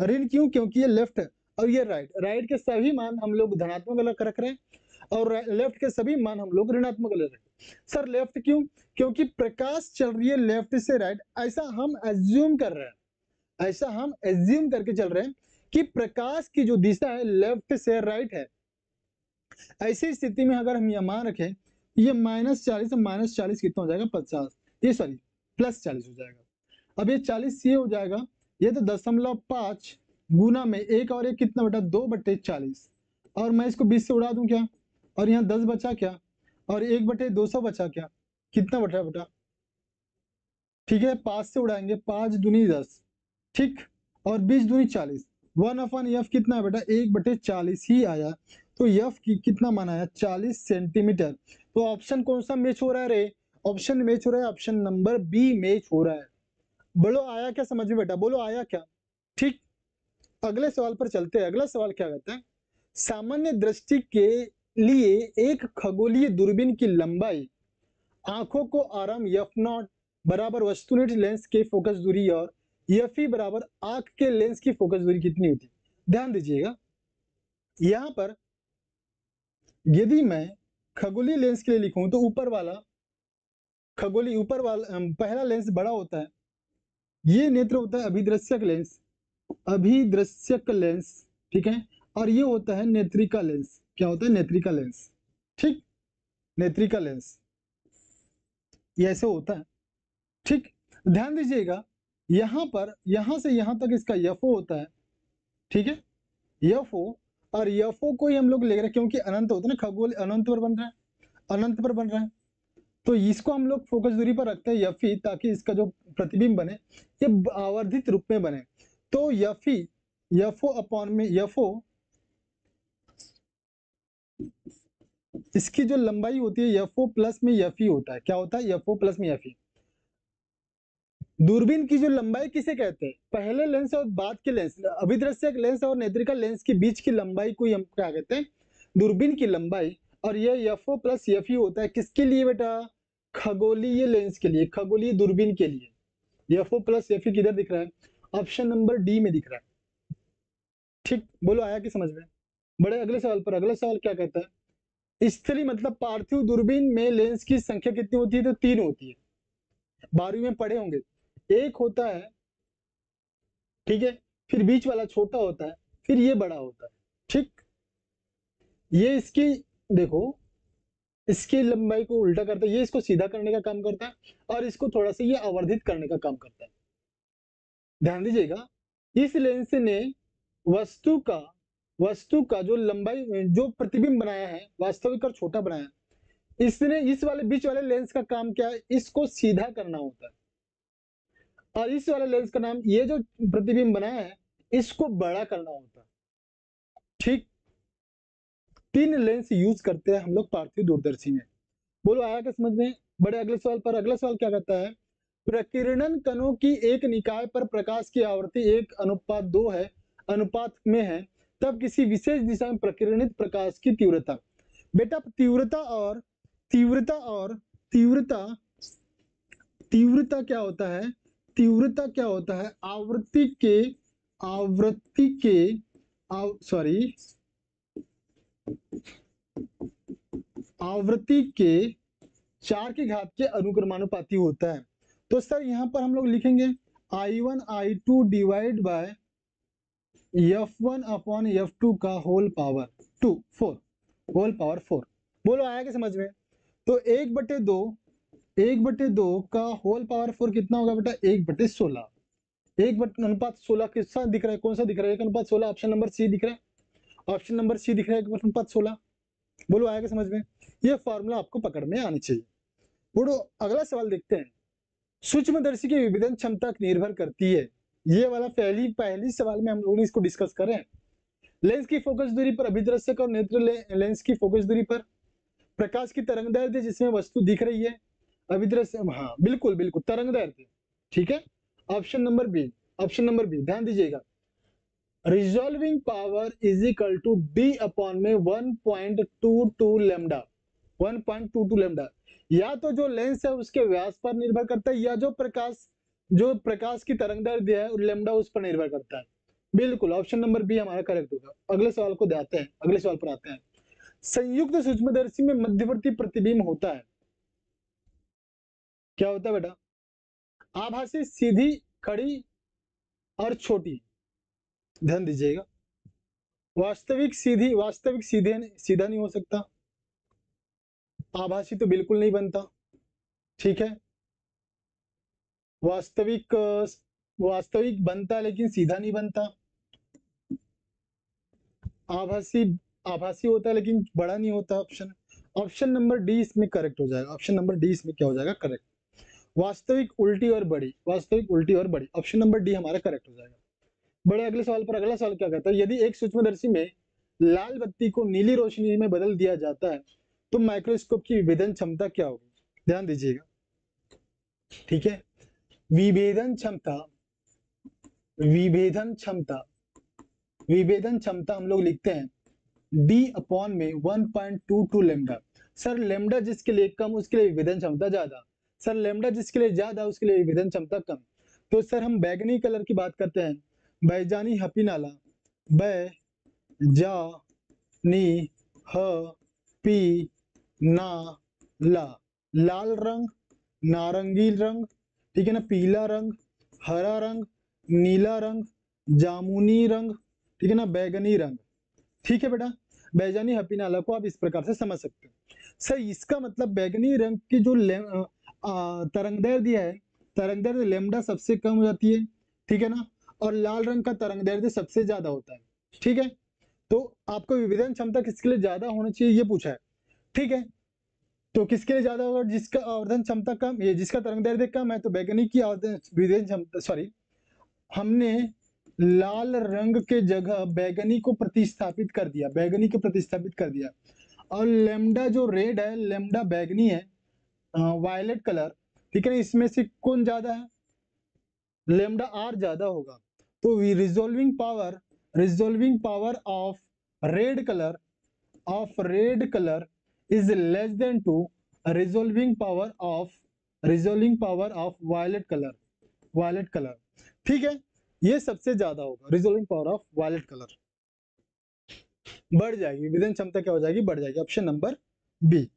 ऋण क्यों, क्योंकि ये लेफ्ट है और ये राइट, राइट के सभी मान हम लोग धनात्मक रख रहे हैं और लेफ्ट के सभी मान हम लोग ऋणात्मक ले रहे हैं। सर लेफ्ट क्यों, क्योंकि प्रकाश चल रही है लेफ्ट से राइट, ऐसा हम एज्यूम कर रहे हैं, ऐसा हम एज्यूम करके चल रहे हैं कि प्रकाश की जो दिशा है लेफ्ट से राइट है। ऐसी स्थिति में अगर हम यह मान रखें, ये -40 -40 कितना हो जाएगा 50, ये सॉरी +40 हो जाएगा। अब ये 40 ये हो जाएगा, ये तो 0.5 गुना में 1 और 1 कितना बेटा 2/40, और मैं इसको 20 से उड़ा दूं क्या, और यहाँ 10 बचा क्या, और 1/200 बचा क्या, कितना बचा बेटा, ठीक है 5 से उड़ाएंगे, 5 दूनी 10, ठीक, और 20 दूनी 40, 1/f कितना है बेटा 1/40 ही आया, तो f की कितना माना है 40 सेंटीमीटर। तो ऑप्शन कौन सा मैच हो रहा है रे, ऑप्शन मैच हो रहा है, ऑप्शन नंबर बी मैच हो रहा है। बोलो आया क्या समझ में बेटा, बोलो आया क्या, ठीक। अगले सवाल पर चलते हैं। अगला सवाल क्या कहता है, सामान्य दृष्टि के लिए एक खगोलीय दूरबीन की लंबाई आंखों को आराम एफ नॉट बराबर वस्तुनिष्ठ लेंस के फोकस दूरी और एफ ई बराबर आंख के लेंस की फोकस दूरी कितनी होती है। ध्यान दीजिएगा, यहां पर यदि मैं खगोलीय लेंस के लिए लिखूं तो ऊपर वाला पहला लेंस बड़ा होता है, ये नेत्र होता है अभिदृश्यक लेंस, अभिदृश्यक लेंस, ठीक है, और ये होता है नेत्रिका लेंस। क्या होता है? नेत्रिका लेंस, ठीक, नेत्रिका लेंस, ये ऐसे होता है, ठीक। ध्यान दीजिएगा, यहां पर यहां से यहां तक इसका यफो होता है, ठीक है, यफो, और यफो को ही हम लोग ले रहे हैं क्योंकि अनंत होता है ना, खगोल अनंत पर बन रहा है, अनंत पर बन रहा है, तो इसको हम लोग फोकस दूरी पर रखते हैं यफी, ताकि इसका जो प्रतिबिंब बने ये आवर्धित रूप में बने। तो यफी, यफो अपॉन में यफो, इसकी जो लंबाई होती है यफो प्लस में यफी होता है। क्या होता है? यफो प्लस में यफी। दूरबीन की जो लंबाई किसे कहते हैं? पहले लेंस और बाद के लेंस, अभिदृश्यक लेंस और नेत्रिका लेंस के बीच की लंबाई को हम क्या कहते हैं? दूरबीन की लंबाई। और ये यफओ प्लस यफी होता है किसके लिए बेटा? खगोलीय लेंस के लिए, खगोलीय दूरबीन के लिए। यफओ प्लस यफी किधर दिख रहा है? ऑप्शन नंबर डी में दिख रहा है, ठीक। बोलो आया कि समझ में? बड़े अगले सवाल पर, अगला सवाल क्या कहता है? स्थली मतलब पार्थिव दूरबीन में लेंस की संख्या कितनी होती है? तो 3 होती है, 12वीं में पढ़े होंगे। एक होता है, ठीक है, फिर बीच वाला छोटा होता है, फिर ये बड़ा होता है, ठीक। ये इसकी, देखो, इसकी लंबाई को उल्टा करता है, ये इसको सीधा करने का काम करता है, और इसको थोड़ा सा ये आवर्धित करने का काम करता है। ध्यान दीजिएगा, इस लेंस ने वस्तु का जो लंबाई, जो प्रतिबिंब बनाया है, वास्तविक और छोटा बनाया है, इसने इस वाले बीच वाले लेंस का काम क्या है? इसको सीधा करना होता है। और इस वाले लेंस का नाम, ये जो प्रतिबिंब बनाया है, इसको बड़ा करना होता है, ठीक। 3 लेंस यूज करते हैं हम लोग पार्थिव दूरदर्शी में। बोलो आया क्या समझ में? बड़े अगले सवाल पर, अगला सवाल क्या कहता है? प्रकीर्णन कणों की एक निकाय पर प्रकाश की आवृत्ति 1:2 है, अनुपात में है, तब किसी विशेष दिशा में प्रकीर्णित प्रकाश की तीव्रता। बेटा तीव्रता क्या होता है? तीव्रता क्या होता है? आवृत्ति के 4 की घात के अनुक्रमानुपाती होता है। तो सर यहाँ पर हम लोग लिखेंगे I1 I2 divide by F1 upon F2 का होल पावर 4। बोलो आया क्या समझ में? तो 1/2 का होल पावर 4 कितना होगा बेटा? 1/16। 1/16 किसका दिख रहा है? कौन सा दिख रहा है? 1/16 ऑप्शन नंबर सी दिख रहा है, ऑप्शन नंबर सी दिख रहा है, 1/16। बोलो आया क्या समझ में? ये फॉर्मूला आपको पकड़ में आनी चाहिए। बोलो अगला सवाल देखते हैं। सूक्ष्मदर्शी की विभेदन क्षमता निर्भर करती है, ये वाला पहली सवाल में हम लोगों ने इसको डिस्कस करें। लेंस की फोकस दूरी पर, अभिदृश्यक और नेत्र लेंस की फोकस दूरी पर, प्रकाश की तरंगदैर्ध्य जिसमें वस्तु दिख रही है, अभिदृश्य, हाँ बिल्कुल बिल्कुल तरंगदैर्ध्य, ठीक है, ऑप्शन नंबर बी। ध्यान दीजिएगा, resolving power is equal to d upon में 1.22 लैम्डा, 1.22 लैम्डा। या तो जो लेंस है उसके व्यास पर निर्भर करता है, या जो प्रकाश की तरंगदैर्ध्य है लैम्डा उस पर निर्भर करता है। बिल्कुल ऑप्शन नंबर बी हमारा करेक्ट होगा। अगले सवाल को आते हैं, अगले सवाल पर आते हैं। संयुक्त सूक्ष्मदर्शी में मध्यवर्ती प्रतिबिंब होता है, क्या होता है बेटा? आभासी, सीधी, खड़ी और छोटी। ध्यान दीजिएगा, वास्तविक सीधा नहीं हो सकता, आभासी तो बिल्कुल नहीं बनता, ठीक है। वास्तविक बनता लेकिन सीधा नहीं बनता। आभासी होता है लेकिन बड़ा नहीं होता। ऑप्शन नंबर डी इसमें करेक्ट हो जाएगा। ऑप्शन नंबर डी इसमें क्या हो जाएगा? करेक्ट। वास्तविक उल्टी और बड़ी, ऑप्शन नंबर डी हमारा करेक्ट हो जाएगा। बड़े अगले सवाल पर, अगला सवाल क्या कहता है? यदि एक सूक्ष्मदर्शी में लाल बत्ती को नीली रोशनी में बदल दिया जाता है तो माइक्रोस्कोप की विभेदन क्षमता क्या होगी? ध्यान दीजिएगा, ठीक है। विभेदन क्षमता हम लोग लिखते हैं D अपॉन में 1.22 लैम्डा। सर लेमडा जिसके लिए कम उसके लिए विभेदन क्षमता ज्यादा, सर लेमडा जिसके लिए ज्यादा उसके लिए विभेदन क्षमता कम। तो सर हम बैगनी कलर की बात करते हैं, बैजानी हपीनाला, बैजानी हपीनाला, लाल रंग, नारंगी रंग, ठीक है ना, पीला रंग, हरा रंग, नीला रंग, जामुनी रंग, ठीक है ना, बैगनी रंग। ठीक है बेटा, बैजानी हपीनाला को आप इस प्रकार से समझ सकते हो। सर इसका मतलब बैगनी रंग की जो तरंगदैर्ध्य है, तरंगदैर्ध्य लेमडा सबसे कम हो जाती है, ठीक है ना, और लाल रंग का तरंगदैर्ध्य सबसे ज्यादा होता है। ठीक है, तो आपको विभेदन क्षमता किसके लिए ज्यादा होनी चाहिए ये पूछा है। ठीक है, तो किसके लिए ज्यादा होगा, जिसका आवर्धन क्षमता कम, ये जिसका तरंगदैर्ध्य कम है, तो बैगनी की विभेदन क्षमता, सॉरी हमने लाल रंग के जगह बैगनी को प्रतिस्थापित कर दिया, बैगनी को प्रतिस्थापित कर दिया। और लेमडा जो रेड है, लेमडा बैगनी है, वायलेट कलर, ठीक है ना, इसमें से कौन ज्यादा है, लेमडा आर ज्यादा होगा। तो resolving power of red colour is less than to resolving power of violet colour. ठीक है, ये सबसे ज्यादा होगा, resolving power of violet colour बढ़ जाएगी, विभेदन क्षमता क्या हो जाएगी, बढ़ जाएगी। Option number b.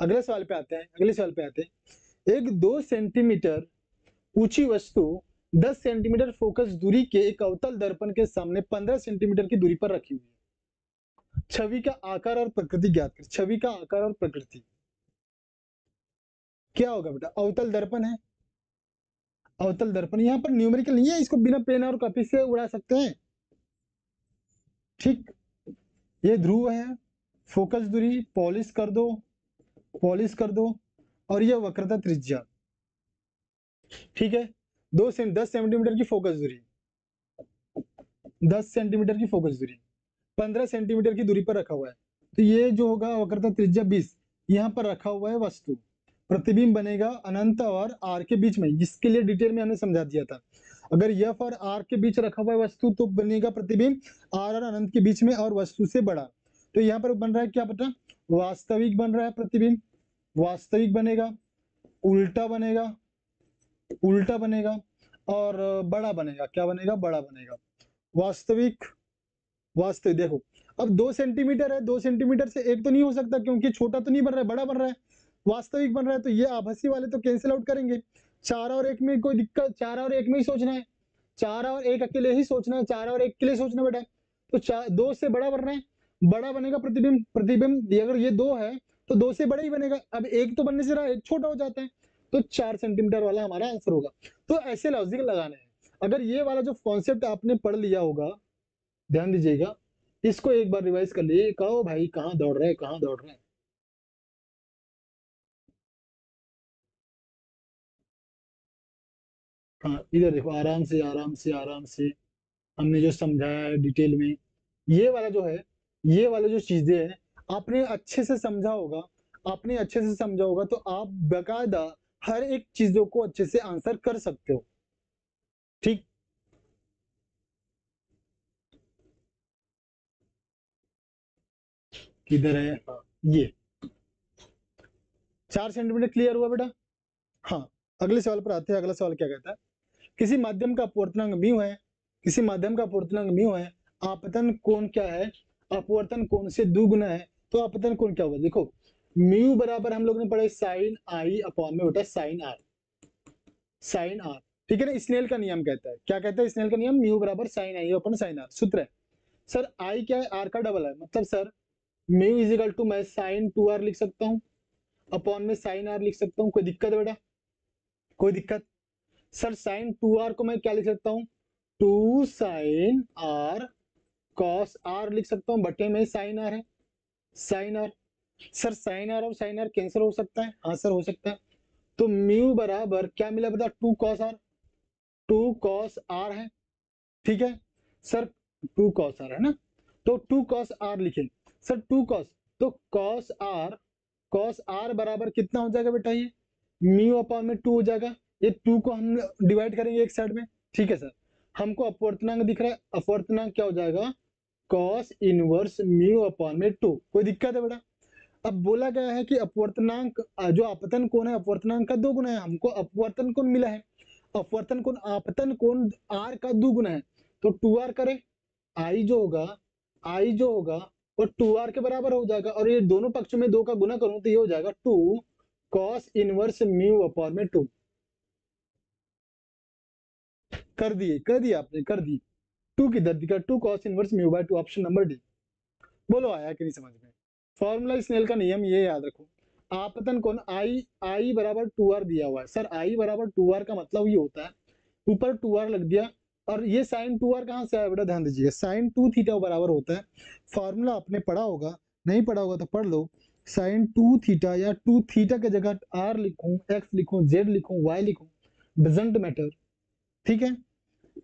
अगले सवाल पे आते हैं, एक 2 सेंटीमीटर ऊंची वस्तु 10 सेंटीमीटर फोकस दूरी के एक अवतल दर्पण के सामने 15 सेंटीमीटर की दूरी पर रखी हुई है। छवि का आकार और प्रकृति ज्ञात कर। छवि का आकार और प्रकृति क्या होगा बेटा, अवतल दर्पण है, अवतल दर्पण, यहाँ पर न्यूमेरिकल नहीं है, इसको बिना पेन और कॉपी से उड़ा सकते हैं। ठीक, ये ध्रुव है, फोकस दूरी पॉलिश कर दो, और ये वक्रता त्रिज्या। ठीक है, 10 सेंटीमीटर की फोकस दूरी, 10 सेंटीमीटर की फोकस दूरी, 15 सेंटीमीटर की दूरी पर रखा हुआ है। तो ये जो होगा वक्रता त्रिज्या 20, यहाँ पर रखा हुआ है वस्तु, प्रतिबिंब बनेगा अनंत और आर के बीच में। इसके लिए डिटेल में हमने समझा दिया था, अगर एफ और आर के बीच रखा हुआ है वस्तु तो बनेगा प्रतिबिंब आर और अनंत के बीच में और वस्तु से बड़ा। तो यहाँ पर बन रहा है क्या पता, वास्तविक बन रहा है प्रतिबिंब, वास्तविक बनेगा, उल्टा बनेगा और बड़ा बनेगा, क्या बनेगा, बड़ा बनेगा। वास्तविक देखो, अब 2 सेंटीमीटर है, 2 सेंटीमीटर से एक तो नहीं हो सकता क्योंकि छोटा तो नहीं बन रहा है, बड़ा बन रहा है, वास्तविक बन रहा है, तो ये आभासी वाले तो कैंसिल आउट करेंगे। 4 और 1 में कोई दिक्कत, 4 और 1 में ही सोचना है, 4 और 1 अकेले ही सोचना है, 4 और 1 के लिए सोचना बेटा। तो 2 से बड़ा बन रहा है, बड़ा बनेगा प्रतिबिंब अगर ये 2 है तो 2 से बड़ा ही बनेगा। अब 1 तो बनने से रहा, 1 छोटा हो जाता है, तो 4 सेंटीमीटर वाला हमारा आंसर होगा। तो ऐसे लॉजिक लगाने हैं। अगर ये वाला जो कॉन्सेप्ट आपने पढ़ लिया होगा, ध्यान दीजिएगा, इसको एक बार रिवाइज कर लीजिए। कहो भाई कहाँ दौड़ रहे हैं। हाँ इधर देखो, आराम से हमने जो समझाया है डिटेल में, ये वाला जो है, ये वाला जो चीजें हैं आपने अच्छे से समझा होगा, तो आप बकायदा हर एक चीजों को अच्छे से आंसर कर सकते हो। ठीक, किधर है, हाँ ये 4 सेंटीमीटर क्लियर हुआ बेटा। हाँ, अगले सवाल पर आते हैं। अगला सवाल क्या कहता है, किसी माध्यम का अपवर्तनांक म्यू है, आपतन कोण क्या है, अपवर्तन कोण से दुगुना है, तो अपतन कोण क्या होगा। देखो म्यू बराबर हम लोग ने पढ़ा साइन आई अपॉन में होता है साइन आर, ठीक है ना। स्नेल का नियम कहता है, क्या कहता है स्नेल का नियम, म्यू बराबर sine i upon sine r. सूत्र है सर, आई क्या है, आर का डबल है, मतलब sir mu is equal to, मैं साइन 2r लिख सकता हूँ अपॉन में साइन आर लिख सकता हूँ। कोई दिक्कत है बेटा, कोई दिक्कत। सर साइन 2r को मैं क्या लिख सकता हूँ, 2 साइन आर कॉस आर लिख सकता हूँ, बटे में साइन आर है, sine r. Sir sine r और साइन आर कैंसिल हो सकता है, हाँ सर हो सकता है। तो म्यू बराबर क्या मिला बता, 2 कॉस आर है, ठीक है सर, 2 कॉस आर है ना, तो 2 कॉस आर लिखे सर, 2 कॉस, तो कॉस आर बराबर कितना हो जाएगा बेटा, ये म्यू अपॉन में 2 हो जाएगा। ये 2 को हम डिवाइड करेंगे एक साइड में, ठीक है सर। हमको अपवर्तनांक दिख रहा है, अपवर्तनांक क्या हो जाएगा, कॉस इनवर्स म्यू अपॉन में 2। कोई दिक्कत है बेटा, अब बोला गया है कि अपवर्तनांक जो आपतन कोण है अपवर्तनांक का 2 गुना है, हमको अपवर्तन कोण मिला है, अपवर्तन कोण आपतन कोण r का 2 गुना है, तो 2r करे, i जो होगा वो 2r के बराबर हो जाएगा, और ये दोनों पक्षों में 2 का गुना करूं तो ये हो जाएगा 2 cos इनवर्स म्यू अपॉन में 2। कर दिए आपने, कर दी 2 की दर्दी का 2 cos inverse mu by 2, option number D. बोलो आया कि नहीं समझ में? फॉर्मूला स्नेल का नियम ये याद रखो, आपतन कोण आई बराबर 2r दिया हुआ है सर, आई बराबर 2r का मतलब ये होता है ऊपर 2r लग दिया, और ये साइन 2r कहां से आया बेटा, ध्यान दीजिए, साइन 2 थीटा बराबर होता है, फॉर्मूला आपने पढ़ा होगा, नहीं पढ़ा होगा तो पढ़ लो, साइन 2 थीटा या 2 थीटा की जगह r लिखूं, x लिखूं, z लिखूं, y लिखूं, डजंट मैटर, ठीक है,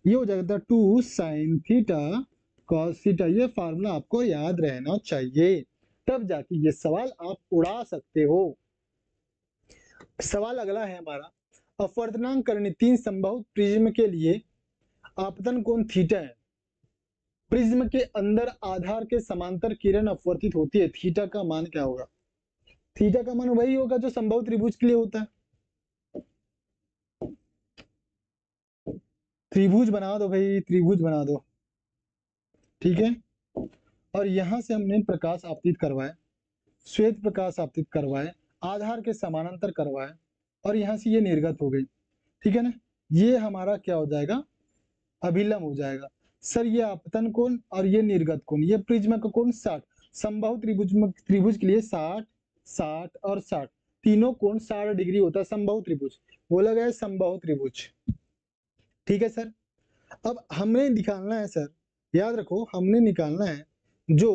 ये हो जाएगा 2 साइन थीटा कॉस थीटा, ये फार्मूला आपको याद रहना चाहिए, तब जाके ये सवाल आप उड़ा सकते हो। सवाल अगला है हमारा, अपवर्तनांक करनी 3 संभव प्रिज्म के लिए आपतन कोण थीटा है, प्रिज्म के अंदर आधार के समांतर किरण अपवर्तित होती है, थीटा का मान क्या होगा? थीटा का मान वही होगा जो संभव त्रिभुज के लिए होता है, त्रिभुज बना दो भाई, त्रिभुज बना दो, ठीक है, और यहां से हमने प्रकाश आपतित करवाया, श्वेत प्रकाश आपतित करवाए, आधार के समानांतर करवाए, और यहां से ये निर्गत हो गई, ठीक है ना, ये हमारा क्या हो जाएगा, अभिलंब हो जाएगा। सर ये आपतन कोण और ये निर्गत कोण, ये प्रिज्म का कोण 60, संभव त्रिभुज के लिए 60, 60 और 60 तीनों कोण 60 डिग्री होता है, संभव त्रिभुज बोला गया है, संभव त्रिभुज, ठीक है सर। अब हमने निकालना है सर, याद रखो हमने निकालना है जो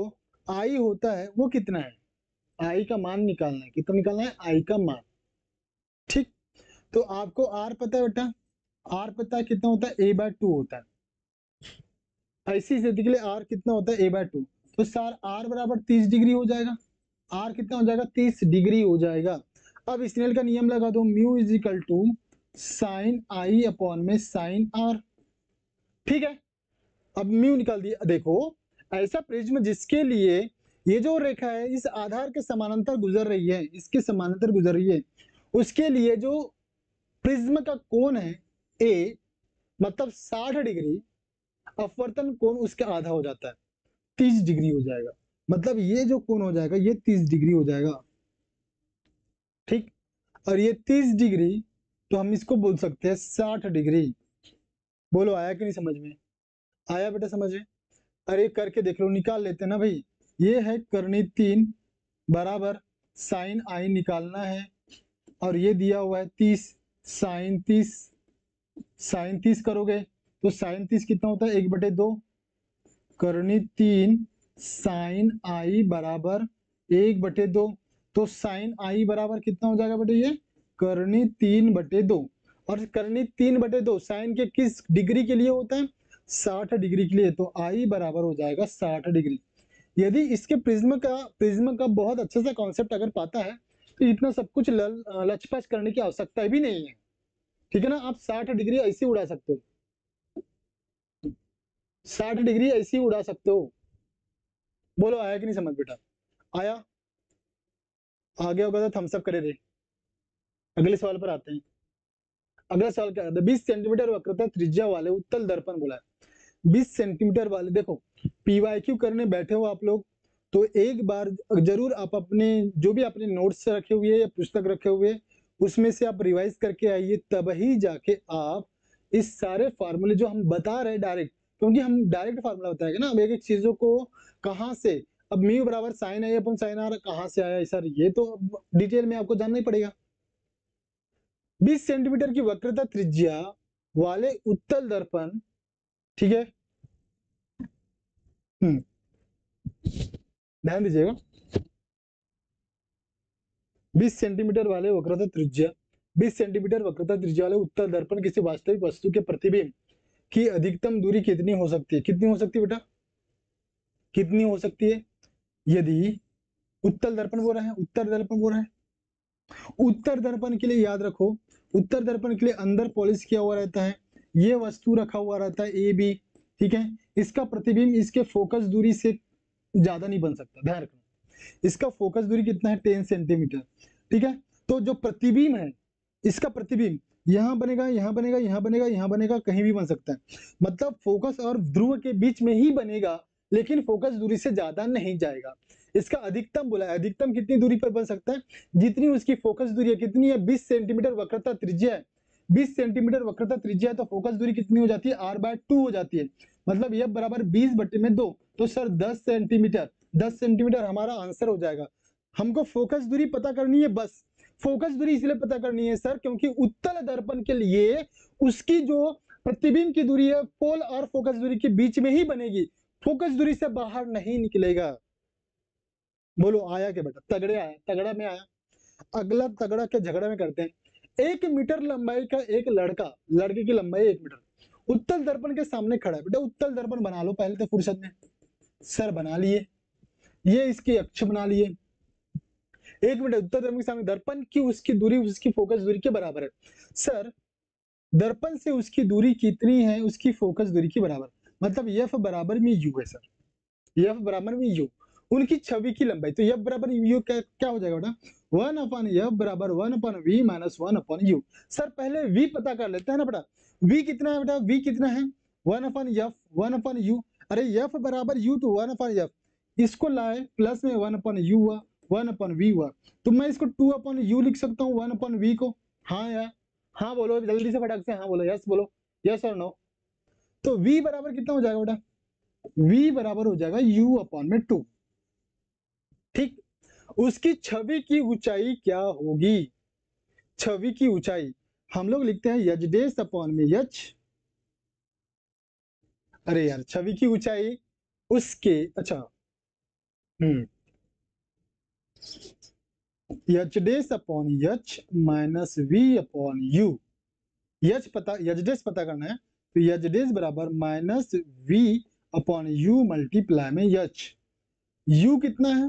आई होता है वो कितना है, आई का मान निकालना है, कितना निकालना है, आई का मान, ठीक। तो आपको आर पता है बेटा, आर पता है कितना होता है, a/2 होता है, ऐसी स्थिति के लिए आर कितना होता है, a/2, तो सर आर बराबर 30 डिग्री हो जाएगा, आर कितना हो जाएगा, 30 डिग्री हो जाएगा। अब स्नेल का नियम लगा दो, mu is equal to sine i upon में साइन आर, ठीक है। अब म्यू निकाल दिया, देखो ऐसा प्रिज्म जिसके लिए ये जो रेखा है इस आधार के समानांतर गुजर रही है, इसके समानांतर गुजर रही है, उसके लिए जो प्रिज्म का कोण है ए, मतलब 60 डिग्री, अपवर्तन कोण उसका आधा हो जाता है, 30 डिग्री हो जाएगा, मतलब ये जो कोण हो जाएगा ये 30 डिग्री हो जाएगा, ठीक। और ये 30 डिग्री तो हम इसको बोल सकते हैं 60 डिग्री। बोलो आया कि नहीं समझ में? आया बेटा समझ में? अरे करके देख लो, निकाल लेते ना भाई, ये है करनी 3 बराबर साइन आई निकालना है, और ये दिया हुआ है 30, साइन 30, साइन 30 करोगे तो साइन 30 कितना होता है, 1/2, करनी 3 साइन आई बराबर 1/2, तो साइन आई बराबर कितना हो जाएगा बेटे, ये करनी 3/2, और करनी 3/2 साइन के किस डिग्री के लिए होता है, 60 डिग्री के लिए, तो आई बराबर हो जाएगा 60 डिग्री। यदि इसके प्रिज्म का बहुत अच्छे से कॉन्सेप्ट अगर पाता है तो इतना सब कुछ लचपच करने की आवश्यकता भी नहीं है, ठीक है ना, आप 60 डिग्री ऐसे उड़ा सकते हो, 60 डिग्री ऐसे ही उड़ा सकते हो। बोलो आया कि नहीं समझ बेटा? आया? आगे होगा तो थम्स अप करे रे। अगले सवाल पर आते हैं। अगला सवाल क्या है, 20 सेंटीमीटर वक्रता त्रिज्या वाले उत्तल दर्पण बोला है, 20 सेंटीमीटर वाले, देखो पीवाईक्यू करने बैठे हो आप लोग तो एक बार जरूर आप अपने जो भी अपने नोट्स रखे हुए या पुस्तक रखे हुए उसमें से आप रिवाइज करके आइए, तब ही जाके आप इस सारे फार्मूले जो हम बता रहे हैं डायरेक्ट, क्योंकि हम डायरेक्ट फार्मूला बताएंगे ना, अब एक एक चीजों को कहाँ से, अब म्यू बराबर sine i upon sine r कहाँ से आया सर, ये तो डिटेल में आपको जानना ही पड़ेगा। 20 सेंटीमीटर की वक्रता त्रिज्या वाले उत्तल दर्पण, ठीक है, ध्यान दीजिएगा, 20 सेंटीमीटर वाले वक्रता त्रिज्या, 20 सेंटीमीटर वक्रता त्रिज्या वाले उत्तल दर्पण किसी वास्तविक वस्तु के प्रतिबिंब की अधिकतम दूरी कितनी हो सकती है, कितनी हो सकती है बेटा, कितनी हो सकती है? यदि उत्तल दर्पण बोल रहे हैं, उत्तर दर्पण बोल रहे हैं, उत्तर दर्पण के लिए याद रखो, उत्तर दर्पण के लिए अंदर पॉलिश किया हुआ रहता है, ये वस्तु रखा हुआ रहता है ए बी, ठीक है, इसका प्रतिबिंब इसके फोकस दूरी से ज्यादा नहीं बन सकता, ध्यान रखना। इसका फोकस दूरी कितना है 10 सेंटीमीटर, ठीक है। तो जो प्रतिबिंब है, इसका प्रतिबिंब यहाँ बनेगा, यहाँ बनेगा, यहाँ बनेगा, यहाँ बनेगा, कहीं भी बन सकता है, मतलब फोकस और ध्रुव के बीच में ही बनेगा, लेकिन फोकस दूरी से ज्यादा नहीं जाएगा। इसका अधिकतम बोला है, अधिकतम कितनी दूरी पर बन सकता है, जितनी उसकी फोकस दूरी है, कितनी है 20 सेंटीमीटर वक्रता त्रिज्या है, 20 सेंटीमीटर वक्रता त्रिज्या है, तो फोकस दूरी कितनी हो जाती है r/2 हो जाती है, मतलब F बराबर 20/2, तो सर 10 सेंटीमीटर, 10 सेंटीमीटर हमारा आंसर हो जाएगा। हमको फोकस दूरी पता करनी है, बस फोकस दूरी इसलिए पता करनी है सर क्योंकि उत्तल दर्पण के लिए उसकी जो प्रतिबिंब की दूरी है पोल और फोकस दूरी के बीच में ही बनेगी, फोकस दूरी से बाहर नहीं निकलेगा। बोलो आया क्या बेटा, तगड़े आया, तगड़ा में आया। अगला तगड़ा के झगड़ा में करते हैं। 1 मीटर लंबाई का एक लड़का, लड़के की लंबाई 1 मीटर, उत्तल दर्पण के सामने खड़ा है। बेटा उत्तल दर्पण बना लो पहले तो फुर्सत में। सर बना लिए, ये इसकी अक्ष बना लिए। 1 मीटर उत्तल दर्पण के सामने, दर्पण की उसकी दूरी उसकी फोकस दूरी के बराबर है। सर दर्पण से उसकी दूरी कितनी है, उसकी फोकस दूरी के बराबर, मतलब F बराबर में U है सर, F बराबर में U, उनकी छवि की लंबाई, तो F बराबर U क्या हो जाएगा बेटा, 1/F बराबर 1/V माइनस 1/U। सर पहले V पता कर लेते हैं ना बेटा, V कितना है बेटा, V कितना है 1/F 1/U, अरे F बराबर U तो 1/F, इसको लाए प्लस में 1/U हुआ, 1/V हुआ, तो मैं इसको 2/U लिख सकता हूँ 1/V को। हाँ यार, हाँ बोलो जल्दी से फटाक से, हाँ बोलो, यस बोलो, यस और नो। तो V बराबर कितना हो जाएगा बेटा, V बराबर हो जाएगा U/2, ठीक। उसकी छवि की ऊंचाई क्या होगी, छवि की ऊंचाई हम लोग लिखते हैं यच डेस अपॉन में यच, अरे यार छवि की ऊंचाई उसके, अच्छा यच डेस अपॉन यच माइनस V अपॉन U, यच पता, यच डेस पता करना है, तो यच डेस बराबर minus V upon U multiply में यच, U कितना है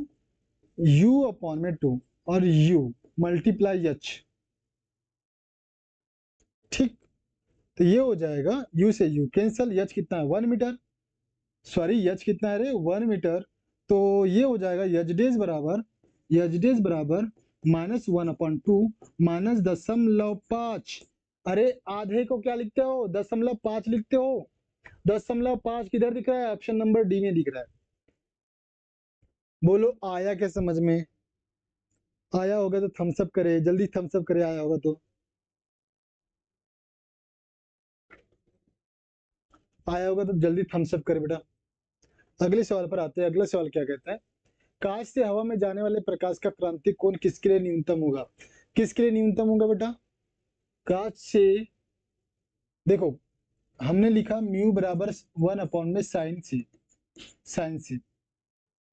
U अपॉन में 2 और U मल्टीप्लाई यच, ठीक। तो ये हो जाएगा U से U कैंसल, यच कितना है 1 मीटर, सॉरी यच कितना है रे 1 मीटर, तो ये हो जाएगा यच डेज बराबर माइनस 1/2 माइनस 0.5, अरे आधे को क्या लिखते हो 0.5 लिखते हो, 0.5 किधर दिख रहा है, ऑप्शन नंबर डी में दिख रहा है। बोलो आया क्या समझ में, आया होगा तो थम्स अप करे, जल्दी थम्स अप करे, आया होगा तो, आया होगा तो जल्दी थम्स अप करे बेटा। अगले सवाल पर आते हैं। अगला सवाल क्या कहता है, कांच से हवा में जाने वाले प्रकाश का क्रांतिक कोण किसके लिए न्यूनतम होगा, किसके लिए न्यूनतम होगा बेटा, कांच से, देखो हमने लिखा म्यू बराबर 1 में साइन सी, साइन सी,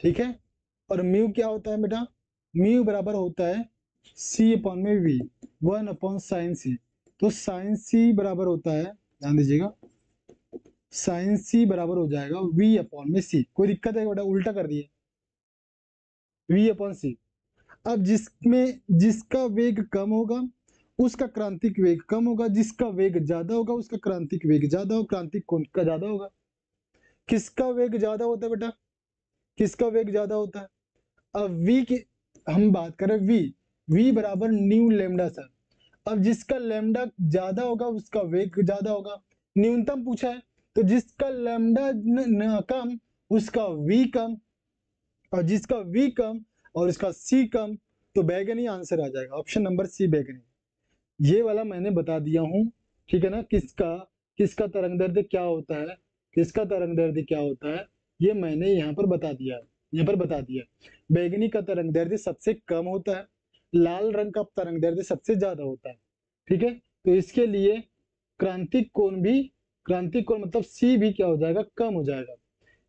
ठीक है, और म्यू क्या होता है बेटा, म्यू बराबर होता है C/V 1/sin सी, तो साइन सी बराबर होता है, ध्यान दीजिएगा, साइन सी बराबर हो जाएगा V/C, कोई दिक्कत है बेटा, उल्टा कर दिए V/C। अब जिसमें जिसका वेग कम होगा उसका क्रांतिक वेग कम होगा, जिसका वेग ज्यादा होगा उसका क्रांतिक वेग ज्यादा होगा, क्रांतिक कोण का ज्यादा होगा। किसका वेग ज्यादा होता है बेटा, किसका वेग ज्यादा होता है, अब v की हम बात करें, v बराबर न्यू लेमडा सर, अब जिसका लेमडा ज्यादा होगा उसका वेग ज्यादा होगा, न्यूनतम पूछा है, तो जिसका लेमडा कम उसका v कम, और जिसका v कम और इसका c कम, तो बैगनी आंसर आ जाएगा, ऑप्शन नंबर सी बैगनी। ये वाला मैंने बता दिया हूं, ठीक है ना, किसका किसका तरंग दैर्ध्य क्या होता है, किसका तरंग दैर्ध्य क्या होता है, ये मैंने यहाँ पर बता दिया है, यहाँ पर बता दिया। बैगनी का तरंग दैर्ध्य सबसे कम होता है, लाल रंग का तरंग दैर्ध्य सबसे ज्यादा होता है, ठीक है। तो इसके लिए क्रांतिक कोण भी, क्रांतिक कोण मतलब सी भी क्या हो जाएगा, कम हो जाएगा,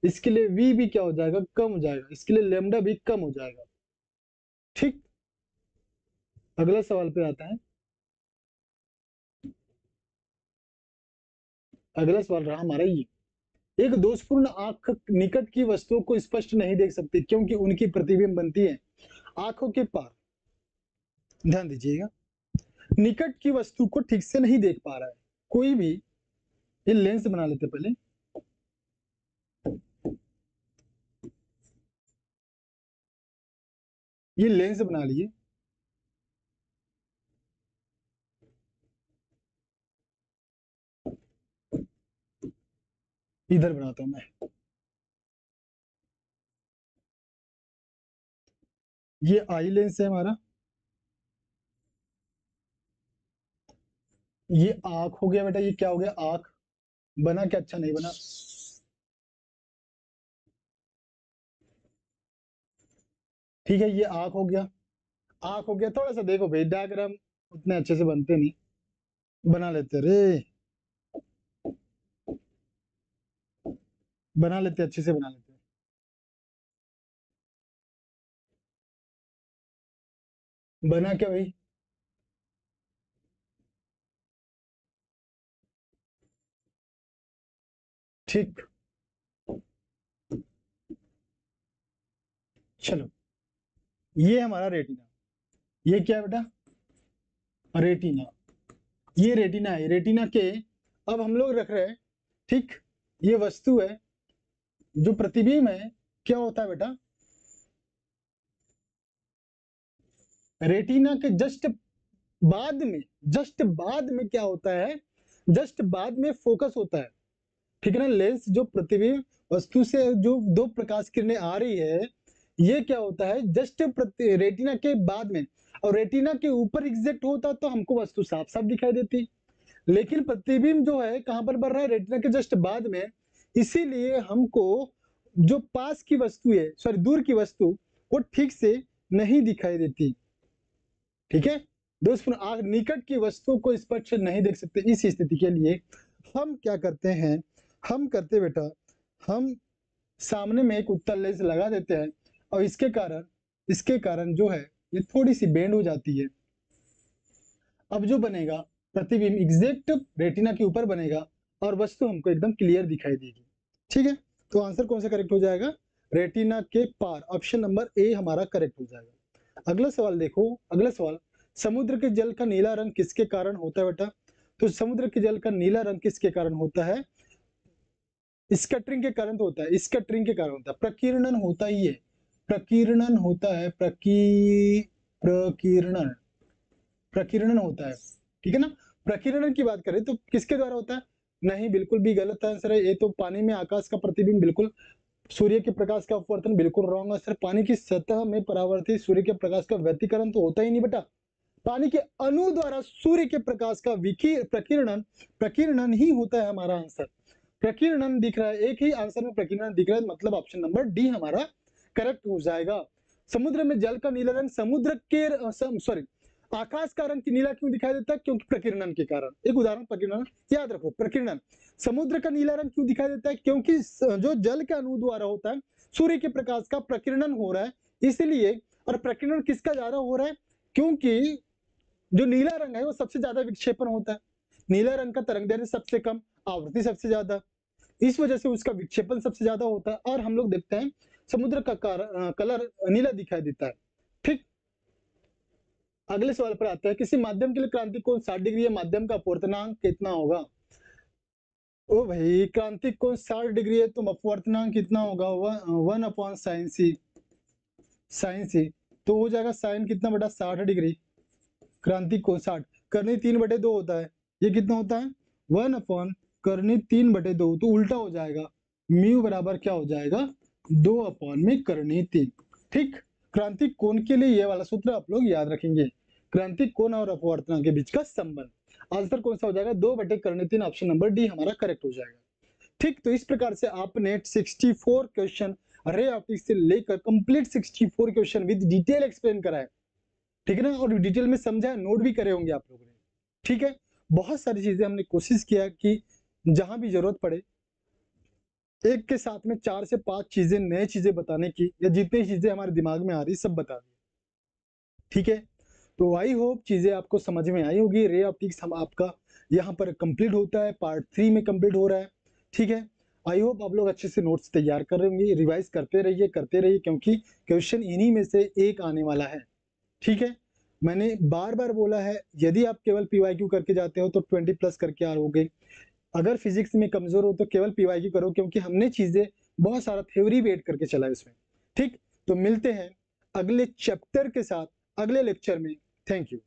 इसके लिए v भी क्या हो जाएगा, कम हो जाएगा, इसके लिए लेमडा भी कम हो जाएगा, ठीक। अगला सवाल पे आता है। अगला सवाल रहा हमारा ये, एक दोषपूर्ण आंख निकट की वस्तुओं को स्पष्ट नहीं देख सकती क्योंकि उनकी प्रतिबिंब बनती है आंखों के पार, ध्यान दीजिएगा, निकट की वस्तु को ठीक से नहीं देख पा रहा है कोई भी, ये लेंस बना लेते पहले, ये लेंस बना लिए, इधर बनाता हूं मैं, ये आई लेंस है हमारा, ये आंख हो गया बेटा, ये क्या हो गया आंख, बना क्या अच्छा नहीं बना, ठीक है ये आंख हो गया, आंख हो गया। थोड़ा सा देखो भाई डायग्राम उतने अच्छे से बनते नहीं, बना लेते रे, बना लेते अच्छे से बना लेते। बना क्या भाई, ठीक, चलो ये हमारा रेटिना, ये क्या है बेटा रेटिना, ये रेटिना है, रेटिना के अब हम लोग रख रहे हैं, ठीक, ये वस्तु है, जो प्रतिबिंब है क्या होता है बेटा, रेटिना के जस्ट बाद में क्या होता है, जस्ट बाद में फोकस होता है, ठीक है ना। लेंस जो प्रतिबिंब वस्तु से जो दो प्रकाश किरणें आ रही है, ये क्या होता है जस्ट रेटिना के बाद में, और रेटिना के ऊपर एग्जैक्ट होता तो हमको वस्तु साफ साफ दिखाई देती, लेकिन प्रतिबिंब जो है कहां पर बन रहा है रेटिना के जस्ट बाद में, इसीलिए हमको जो पास की वस्तु है सॉरी दूर की वस्तु वो ठीक से नहीं दिखाई देती, ठीक है दोस्तों, आग निकट की वस्तु को स्पष्ट नहीं देख सकते। इस स्थिति के लिए हम क्या करते हैं, हम करते बेटा, हम सामने में एक उत्तल लेंस लगा देते हैं, और इसके कारण जो है ये थोड़ी सी बेंड हो जाती है। अब जो बनेगा प्रतिबिंब एग्जैक्ट रेटिना के ऊपर बनेगा, और वस्तु हमको एकदम क्लियर दिखाई देगी, ठीक है। तो आंसर कौन सा करेक्ट हो जाएगा, रेटिना के पार, ऑप्शन नंबर ए हमारा करेक्ट हो जाएगा। अगला सवाल देखो, अगला सवाल, समुद्र के जल का नीला रंग किसके कारण होता है बेटा, तो समुद्र के जल का नीला रंग किसके कारण होता है, स्कैटरिंग के कारण तो होता है, स्कैटरिंग के कारण होता है, प्रकीर्णन होता ही है, प्रकीर्णन होता है, प्रकीर्णन, प्रकीर्णन होता है, ठीक है ना। प्रकीर्णन की बात करें तो किसके द्वारा होता है, नहीं बिल्कुल भी गलत आंसर है, ये तो पानी में आकाश का प्रतिबिंब, बिल्कुल सूर्य के प्रकाश का अपवर्तन, बिल्कुल रॉन्ग आंसर, पानी की सतह में परावर्तित सूर्य के प्रकाश का व्यतिकरण तो होता ही नहीं बेटा, पानी के अणु द्वारा सूर्य के प्रकाश का प्रकीर्णन, प्रकीर्णन ही होता है हमारा आंसर, प्रकीर्णन दिख रहा है, एक ही आंसर में प्रकीर्णन दिख रहा है, मतलब ऑप्शन नंबर डी हमारा करेक्ट हो जाएगा। समुद्र में जल का नीला रंग समुद्र के सॉरी आकाश का रंग नीला क्यों दिखाई देता है, क्योंकि प्रकीर्णन के कारण, एक उदाहरण प्रकीर्णन याद रखो, प्रकीर्णन, समुद्र का नीला रंग क्यों दिखाई देता है, क्योंकि जो जल के अणु द्वारा होता है सूर्य के प्रकाश का प्रकीर्णन हो रहा है इसलिए, और प्रकीर्णन किसका ज्यादा हो रहा है, क्योंकि जो नीला रंग है वो सबसे ज्यादा विक्षेपण होता है, नीला रंग का तरंग दैर्ध्य सबसे कम, आवृत्ति सबसे ज्यादा, इस वजह से उसका विक्षेपण सबसे ज्यादा होता है, और हम लोग देखते हैं समुद्र का कलर नीला दिखाई देता है, ठीक। अगले सवाल पर आता है, किसी माध्यम के लिए क्रांतिक कोण 60 डिग्री है, माध्यम का अपवर्तनांक कितना होगा, ओ भाई क्रांतिक कोण 60 डिग्री है तो अपवर्तनांक कितना होगा, 1/sin c, sin c, तो हो जाएगा साइन कितना बटा 60 डिग्री, क्रांतिक कोण 60, करनी 3/2 होता है, ये कितना होता है 1 करनी 3/2, तो उल्टा हो जाएगा, म्यू बराबर क्या हो जाएगा 2 में करनी 3, ठीक। क्रांतिक कोण के लिए ये वाला सूत्र आप लोग याद रखेंगे, क्रांतिक कोण और अपवर्तनांक के बीच का संबंध, आंसर कौन सा हो जाएगा 2/3, ऑप्शन नंबर डी हमारा करेक्ट हो जाएगा, ठीक। तो इस प्रकार से आपने 64 क्वेश्चन रे ऑप्टिक्स से लेकर complete 64 question with detail explain करा है, ठीक है ना, और डिटेल में समझा, नोट भी करे होंगे आप लोगों ने, ठीक है। बहुत सारी चीजें हमने कोशिश किया कि जहां भी जरूरत पड़े एक के साथ में 4 से 5 चीजें नई चीजें बताने की, या जितनी चीजें हमारे दिमाग में आ रही सब बता दी, ठीक है। तो आई होप चीजें आपको समझ में आई होगी, रे ऑप्टिक्स हम आपका यहाँ पर कंप्लीट होता है, पार्ट 3 में कंप्लीट हो रहा है, ठीक है। आई होप आप लोग अच्छे से नोट्स तैयार कर रहे होंगे, रिवाइज करते रहिए क्योंकि क्वेश्चन इन्हीं में से एक आने वाला है, ठीक है। मैंने बार बार बोला है, यदि आप केवल पीवाईक्यू करके जाते हो तो 20+ करके आओगे, अगर फिजिक्स में कमजोर हो तो केवल पीवाईक्यू करो, क्योंकि हमने चीजें बहुत सारा थ्योरी भी ऐड करके चला है इसमें, ठीक। तो मिलते हैं अगले चैप्टर के साथ अगले लेक्चर में। Thank you.